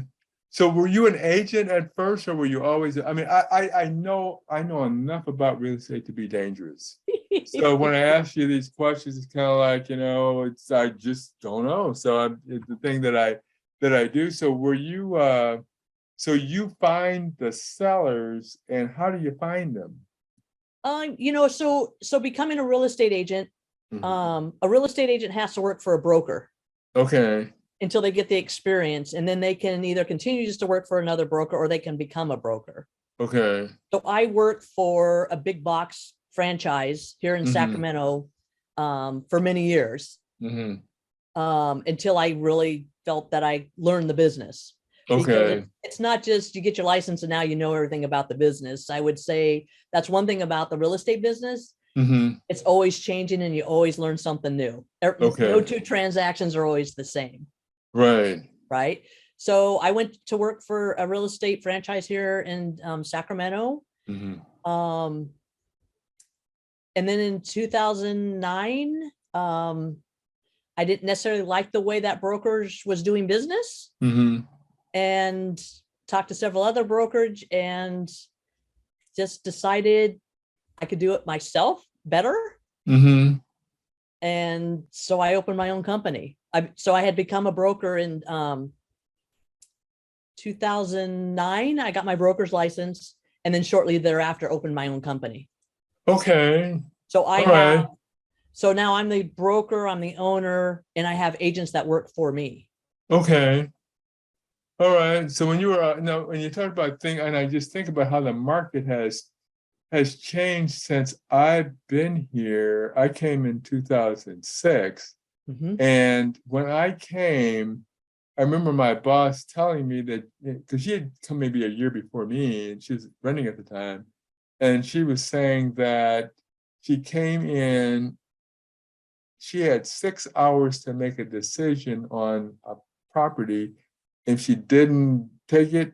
So were you an agent at first, or were you always? I mean, I know enough about real estate to be dangerous. So when I ask you these questions, it's kind of like, it's I just don't know. So it's the thing that I do. So were you? So you find the sellers, and how do you find them? So becoming a real estate agent, Mhm. a real estate agent has to work for a broker Okay. until they get the experience, and then they can either continue just to work for another broker or they can become a broker. Okay. So I worked for a big box franchise here in Mhm. Sacramento for many years Mhm. until I really felt that I learned the business. Because Okay. it's not just you get your license and now you know everything about the business. I would say that's one thing about the real estate business. Mhm. It's always changing and you always learn something new. No Okay. two transactions are always the same, Right. right? So I went to work for a real estate franchise here in Sacramento. Mhm. Um, and then in 2009, I didn't necessarily like the way that brokerage was doing business, Mhm. and talked to several other brokerage and just decided I could do it myself better. Mhm. And so I opened my own company. So I had become a broker in 2009. I got my broker's license, and then shortly thereafter opened my own company. Okay. So I All have, right. so now I'm the broker, I'm the owner, and I have agents that work for me. Okay. All right. So when you were no, when you talk about thing, and I just think about how the market has changed since I've been here. I came in 2006, Mhm. and when I came, I remember my boss telling me that because she had come maybe a year before me, and she was running at the time, and she was saying that she came in. She had 6 hours to make a decision on a property. If she didn't take it,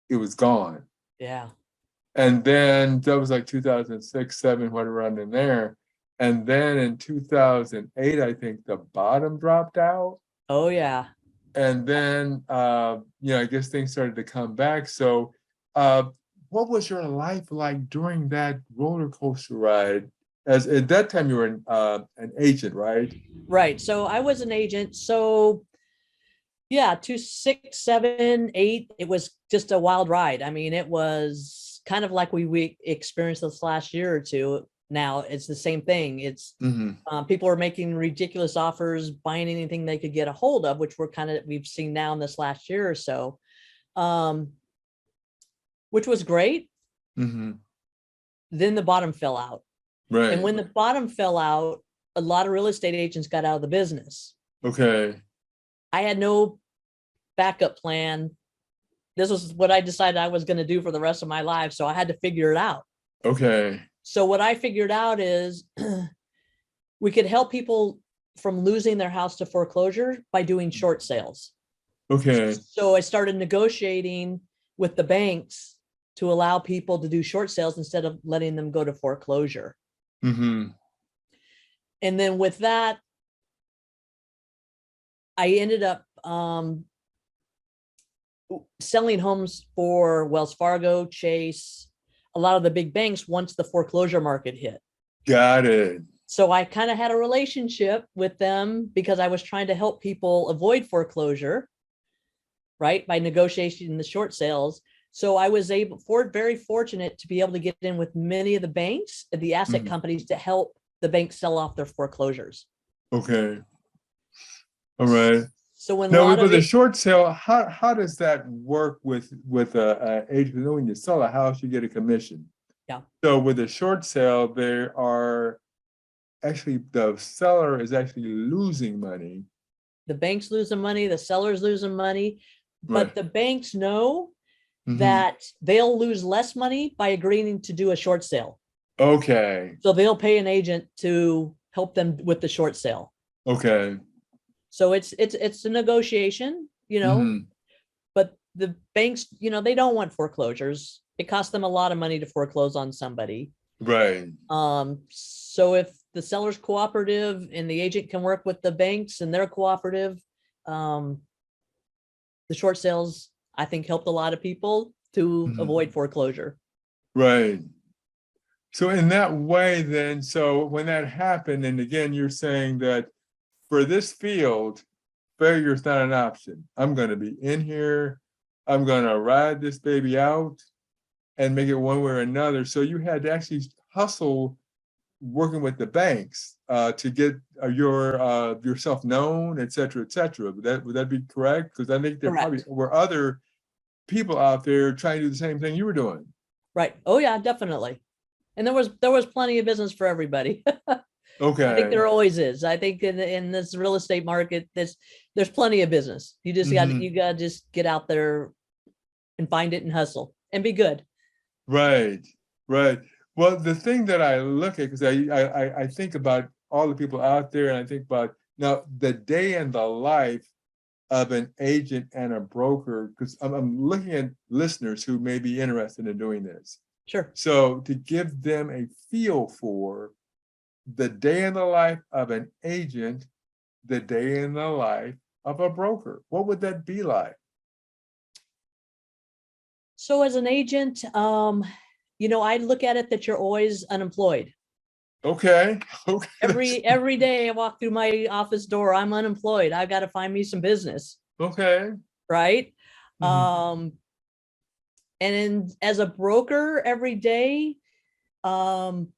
it was gone. Yeah. And then that was like 2006, 7, what around in there. And then in 2008, I think the bottom dropped out. Oh, yeah. And then, I guess things started to come back. So, uh, what was your life like during that roller coaster ride? As at that time, you were an agent, right? Right. So I was an agent. So yeah, 2006, 2007, 2008, it was just a wild ride. I mean, it was kind of like we experienced this last year or two. Now it's the same thing. It's Mm-hmm. people are making ridiculous offers, buying anything they could get a hold of, which we've seen now in this last year or so, which was great. Mm-hmm. Then the bottom fell out. And Right. when the bottom fell out, a lot of real estate agents got out of the business. Okay. I had no backup plan. This was what I decided I was going to do for the rest of my life. So I had to figure it out. Okay. So what I figured out is we could help people from losing their house to foreclosure by doing short sales. Okay. So I started negotiating with the banks to allow people to do short sales instead of letting them go to foreclosure. Mm-hmm. And then with that, I ended up selling homes for Wells Fargo, Chase, a lot of the big banks once the foreclosure market hit. Got it. So I kind of had a relationship with them because I was trying to help people avoid foreclosure, right, by negotiating the short sales. So I was very fortunate to be able to get in with many of the banks, the asset companies, to help the banks sell off their foreclosures. Okay. All right. So when a Now, lot with of a it, short sale, how does that work with a agent? You know, when you sell a house, you get a commission. yeah, So with a short sale, the seller is actually losing money, the bank's losing money, the seller's losing money, but Right. the banks know Mhm. that they'll lose less money by agreeing to do a short sale. Okay. So they'll pay an agent to help them with the short sale. Okay. So it's a negotiation, Mhm. but the banks, they don't want foreclosures. It costs them a lot of money to foreclose on somebody. Right. So if the seller's cooperative and the agent can work with the banks and they're cooperative, the short sales, I think, helped a lot of people to Mhm. avoid foreclosure. Right. So in that way, then, so when that happened, and again, you're saying that for this field, failure is not an option. I'm going to be in here. I'm going to ride this baby out and make it one way or another. So you had to actually hustle working with the banks to get yourself known, et cetera, et cetera. Would that be correct? Because I think there probably Correct. were other people out there trying to do the same thing you were doing. Right. Oh yeah, definitely. And there was plenty of business for everybody. I think Okay. there always is. I think in this real estate market, there's plenty of business. You just Mhm. you got to just get out there and find it and hustle and be good. Right, right. Well, the thing that I look at, because I think about all the people out there, and I think about now the day in the life of an agent and a broker, because I'm looking at listeners who may be interested in doing this. Sure. So to give them a feel for the day in the life of an agent, the day in the life of a broker, what would that be like? So as an agent, I look at it that you're always unemployed. Okay, okay. Every day I walk through my office door, I'm unemployed. I've got to find me some business, Okay. right? Mhm. And as a broker every day, um,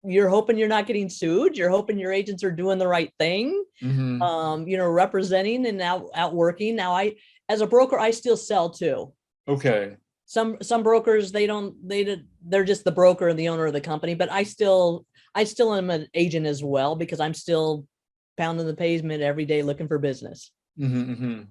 you're hoping you're not getting sued. You're hoping your agents are doing the right thing, Mhm. representing and out working. Now, as a broker, I still sell too. Okay. Some brokers, they're just the broker and the owner of the company, but I still am an agent as well, because I'm still pounding the pavement every day looking for business. Mhm,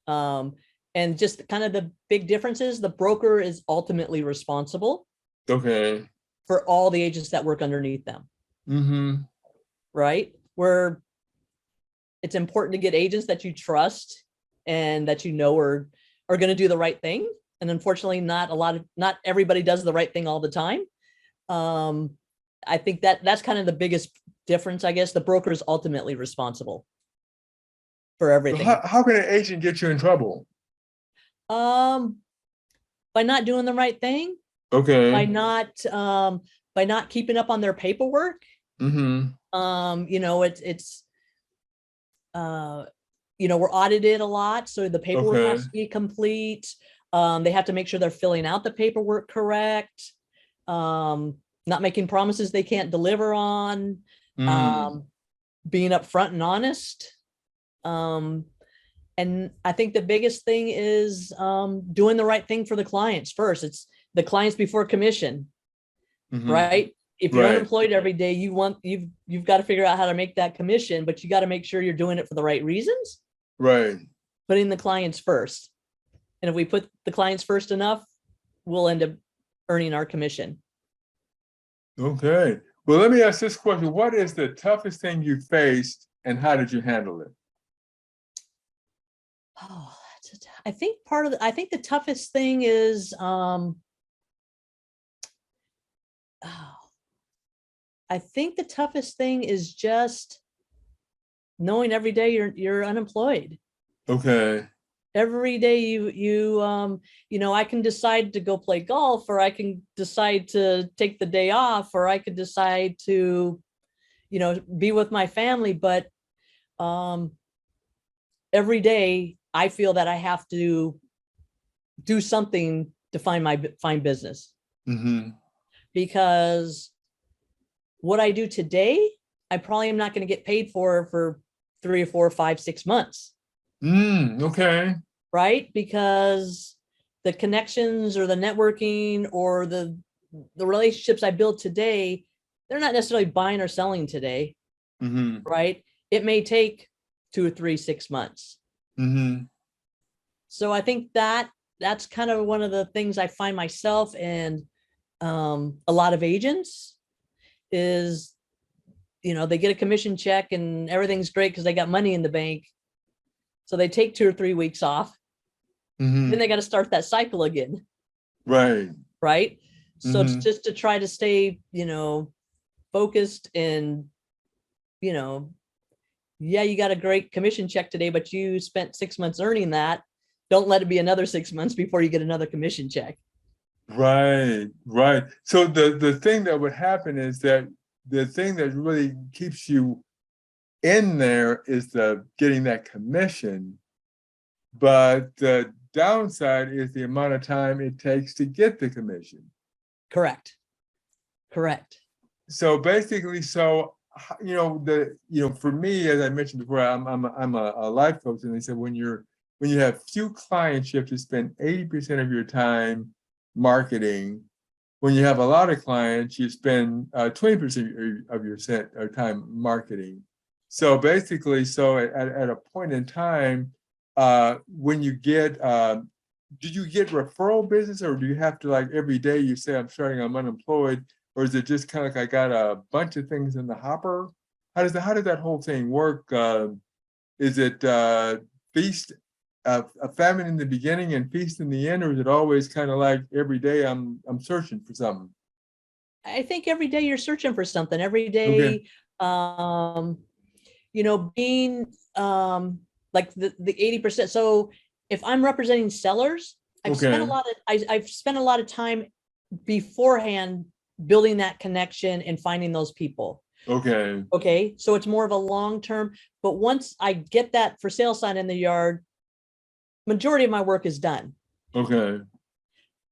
mhm. And just kind of the big difference is the broker is ultimately responsible Okay. for all the agents that work underneath them, Mhm. right? Where it's important to get agents that you trust and that are going to do the right thing. And unfortunately, not everybody does the right thing all the time. I think that's kind of the biggest difference, I guess. The broker is ultimately responsible for So everything. how can an agent get you in trouble? Um, by not doing the right thing, by Okay. not keeping up on their paperwork. Mhm. It's we're audited a lot, so the paperwork Okay. has to be complete. They have to make sure they're filling out the paperwork correct. Not making promises they can't deliver on. Mm. Um, being upfront and honest. And I think the biggest thing is doing the right thing for the clients first. It's the clients before commission, Mhm. right? If you're Right. unemployed every day, you've got to figure out how to make that commission, but you got to make sure you're doing it for the right reasons, Right. putting the clients first. And if we put the clients first enough, we'll end up earning our commission. Okay. Well, let me ask this question. What is the toughest thing you faced and how did you handle it? Oh, I think I think the toughest thing is, I think the toughest thing is just knowing every day you're unemployed. Okay. Every day I can decide to go play golf, or I can decide to take the day off, or I could decide to, be with my family. But um, every day I feel that I have to do something to find business, Mhm. because what I do today, I probably am not going to get paid for 3 or 4 or 5, 6 months, Okay. right? Because the connections or the networking or the relationships I build today, they're not necessarily buying or selling today, Mhm. right? It may take 2 or 3, 6 months. Mm-hmm. So I think that's kind of one of the things I find myself and a lot of agents is, they get a commission check and everything's great because they got money in the bank. So they take 2 or 3 weeks off. Mm-hmm. Then they got to start that cycle again. Right. Right. So it's Mhm. just to try to stay, focused and, yeah, you got a great commission check today, but you spent 6 months earning that. Don't let it be another 6 months before you get another commission check. Right, right. So the thing that would happen is that the thing that really keeps you in there is the getting that commission, but the downside is the amount of time it takes to get the commission. Correct. Correct. So basically, for me, as I mentioned before, I'm a life coach, and they said when you have few clients, you have to spend 80% of your time marketing. When you have a lot of clients, you spend 20% of your time marketing. So basically, at a point in time, when you get, do you get referral business, or do you have to, like, every day you say, I'm unemployed, or is it just kind of like I got a bunch of things in the hopper? How does that whole thing work? Is it feast, a famine in the beginning and feast in the end, or is it always kind of like every day I'm searching for something? I think every day you're searching for something. Every day, being like the 80%. So if I'm representing sellers, I've spent a lot of time beforehand building that connection and finding those people. Okay. So it's more of a long term, but once I get that for sale sign in the yard, majority of my work is done. Okay.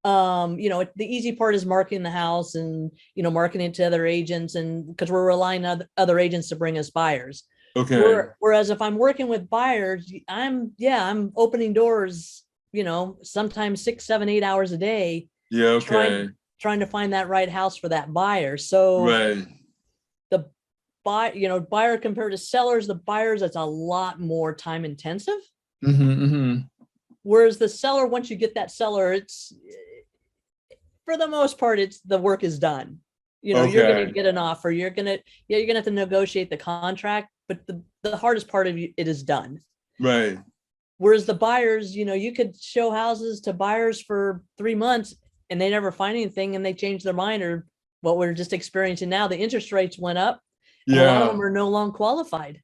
The easy part is marketing the house and, marketing it to other agents, and because we're relying on other agents to bring us buyers. Okay. Whereas if I'm working with buyers, I'm opening doors, sometimes 6, 7, 8 hours a day. Yeah. Okay. Trying to find that right house for that buyer. So right. The buyer compared to sellers, the buyers, it's a lot more time intensive. Mm-hmm, mm-hmm. Whereas the seller, once you get that seller, it's, for the most part, it's the work is done. You're going to get an offer. You're going to have to negotiate the contract, but the hardest part of it is done. Right. Whereas the buyers, you could show houses to buyers for 3 months and they never find anything and they change their mind, or what we're just experiencing now, the interest rates went up. And a lot of them are no longer qualified.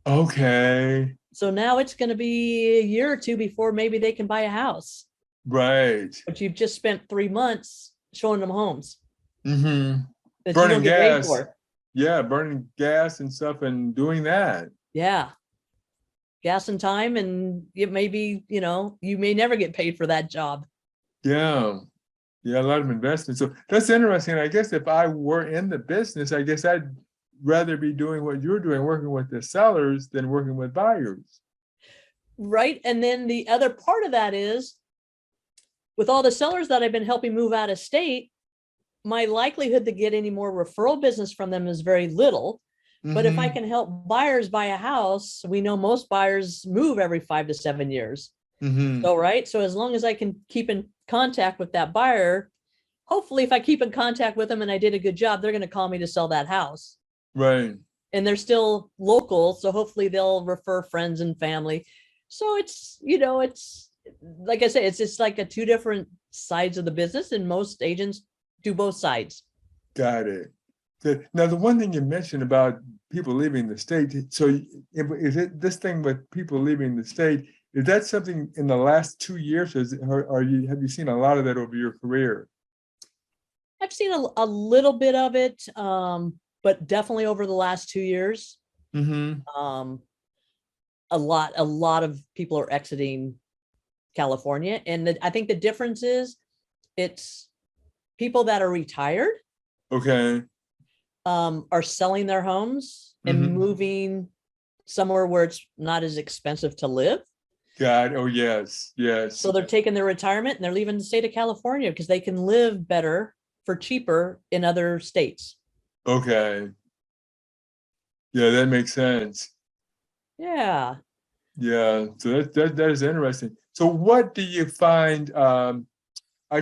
Okay. So now it's going to be a year or 2 before maybe they can buy a house. Right. But you've just spent 3 months showing them homes. Mm-hmm. That Burning you don't get paid gas. for. Yeah, burning gas and stuff and doing that. Yeah. Gas and time, and it may be, you may never get paid for that job. Yeah. Yeah, a lot of investment. So that's interesting. I guess if I were in the business, I guess I'd rather be doing what you're doing, working with the sellers, than working with buyers. Right. And then the other part of that is, with all the sellers that I've been helping move out of state, my likelihood to get any more referral business from them is very little. But if I can help buyers buy a house, we know most buyers move every 5 to 7 years. Mm-hmm. So, right. So as long as I can keep in contact with that buyer, hopefully if I keep in contact with them and I did a good job, they're going to call me to sell that house. Right. And they're still local. So hopefully they'll refer friends and family. So it's, it's like I say, it's just like a 2 different sides of the business, and most agents do both sides. Got it. Good. Now, the one thing you mentioned about people leaving the state, so is it this thing with people leaving the state, is that something in the last 2 years, or have you seen a lot of that over your career? I've seen a little bit of it, but definitely over the last 2 years. Mm-hmm. A lot of people are exiting California. And I think the difference is it's people that are retired. Okay. Are selling their homes and moving somewhere where it's not as expensive to live. God, oh yes, yes. So they're taking their retirement and they're leaving the state of California because they can live better for cheaper in other states. Okay. Yeah, that makes sense. Yeah. Yeah, so that is interesting. So what do you find, I'd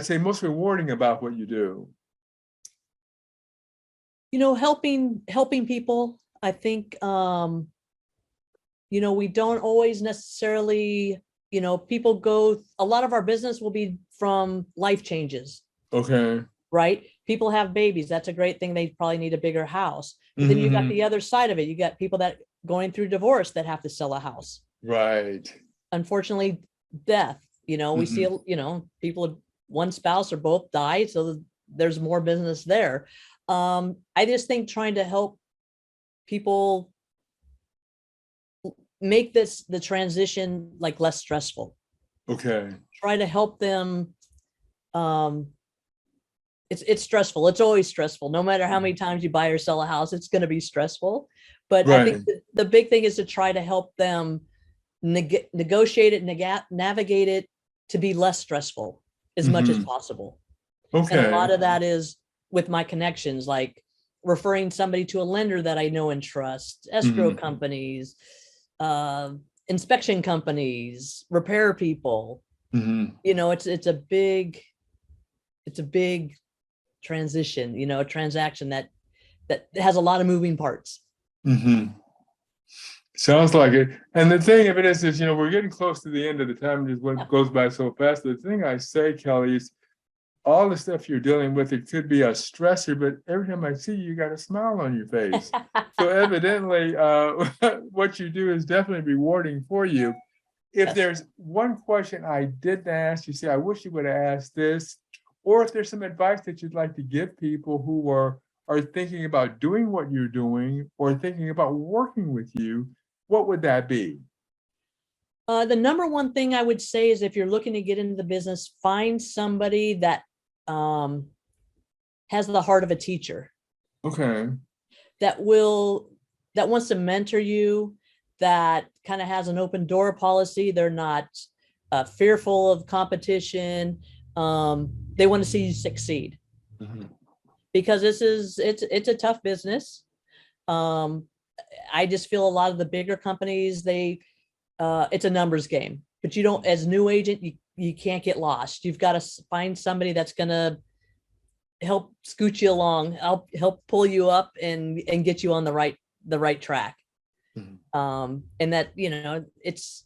say, most rewarding about what you do? Helping people. I think we don't always necessarily, people a lot of our business will be from life changes, Okay. right? People have babies. That's a great thing. They probably need a bigger house. But then you got the other side of it. You got people that going through divorce that have to sell a house. Right. Unfortunately, death, we see, people, one spouse or both die. So there's more business there. I just think trying to help people make the transition like less stressful. Okay. Try to help them. It's stressful. It's always stressful. No matter how many times you buy or sell a house, it's going to be stressful. But I think Right. the big thing is to try to help them negotiate it, navigate it to be less stressful as much as possible. And a Okay. lot of that is with my connections, like referring somebody to a lender that I know and trust, escrow companies, inspection companies, repair people. It's a big transition, a transaction that has a lot of moving parts. Sounds like it. And the thing of it is, we're getting close to the end of the time. Just what goes by so fast. The thing I say, Kelly, is all the stuff you're dealing with, it could be a stressor, but every time I see you, you got a smile on your face. So evidently, what you do is definitely rewarding for you. If there's one question I didn't ask, you say, I wish you would have asked this, or if there's some advice that you'd like to give people who are thinking about doing what you're doing or thinking about working with you, what would that be? The number one thing I would say is if you're looking to get into the business, find somebody that has the heart of a teacher. Okay. That wants to mentor you, that kind of has an open door policy. They're not fearful of competition. They want to see you succeed, because it's a tough business. I just feel a lot of the bigger companies, it's a numbers game, but you don't, as a new agent, you can't get lost. You've got to find somebody that's going to help scoot you along, help pull you up and get you on the right track. And that, it's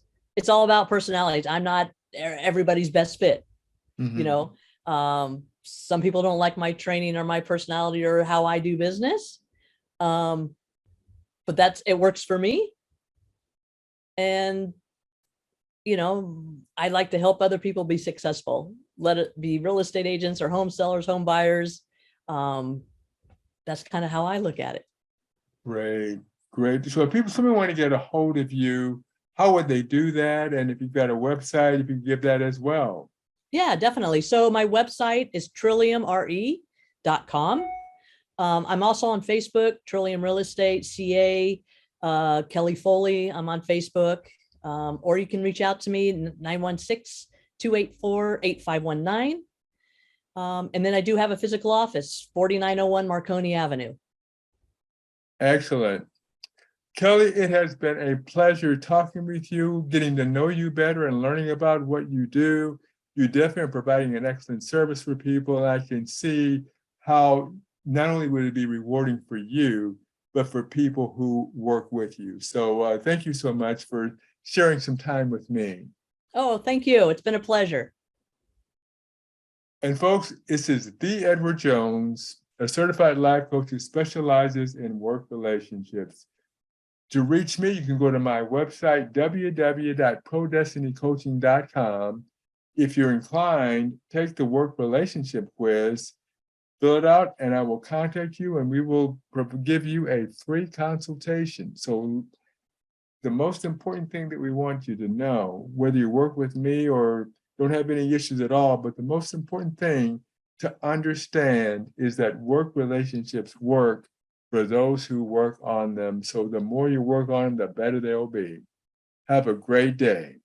all about personalities. I'm not everybody's best fit. Some people don't like my training or my personality or how I do business. But it works for me. And, I like to help other people be successful. Let it be real estate agents or home sellers, home buyers. That's kind of how I look at it. Great. So if somebody want to get a hold of you, how would they do that? And if you've got a website, if you can give that as well. Yeah, definitely. So my website is trilliumre.com. I'm also on Facebook, Trillium Real Estate, CA, Kelly Foley. I'm on Facebook. Or you can reach out to me, 916-284-8519. And then I do have a physical office, 4901 Marconi Avenue. Excellent. Kelly, it has been a pleasure talking with you, getting to know you better and learning about what you do. You definitely are providing an excellent service for people. And I can see how not only would it be rewarding for you, but for people who work with you. So thank you so much for sharing some time with me. Oh, thank you. It's been a pleasure. And folks, this is the Edward Jones, a certified life coach who specializes in work relationships. To reach me, you can go to my website, www.prodestinycoaching.com. If you're inclined, take the work relationship quiz, fill it out, and I will contact you and we will give you a free consultation. So the most important thing that we want you to know, whether you work with me or don't have any issues at all, but the most important thing to understand is that work relationships work for those who work on them. So the more you work on them, the better they'll be. Have a great day.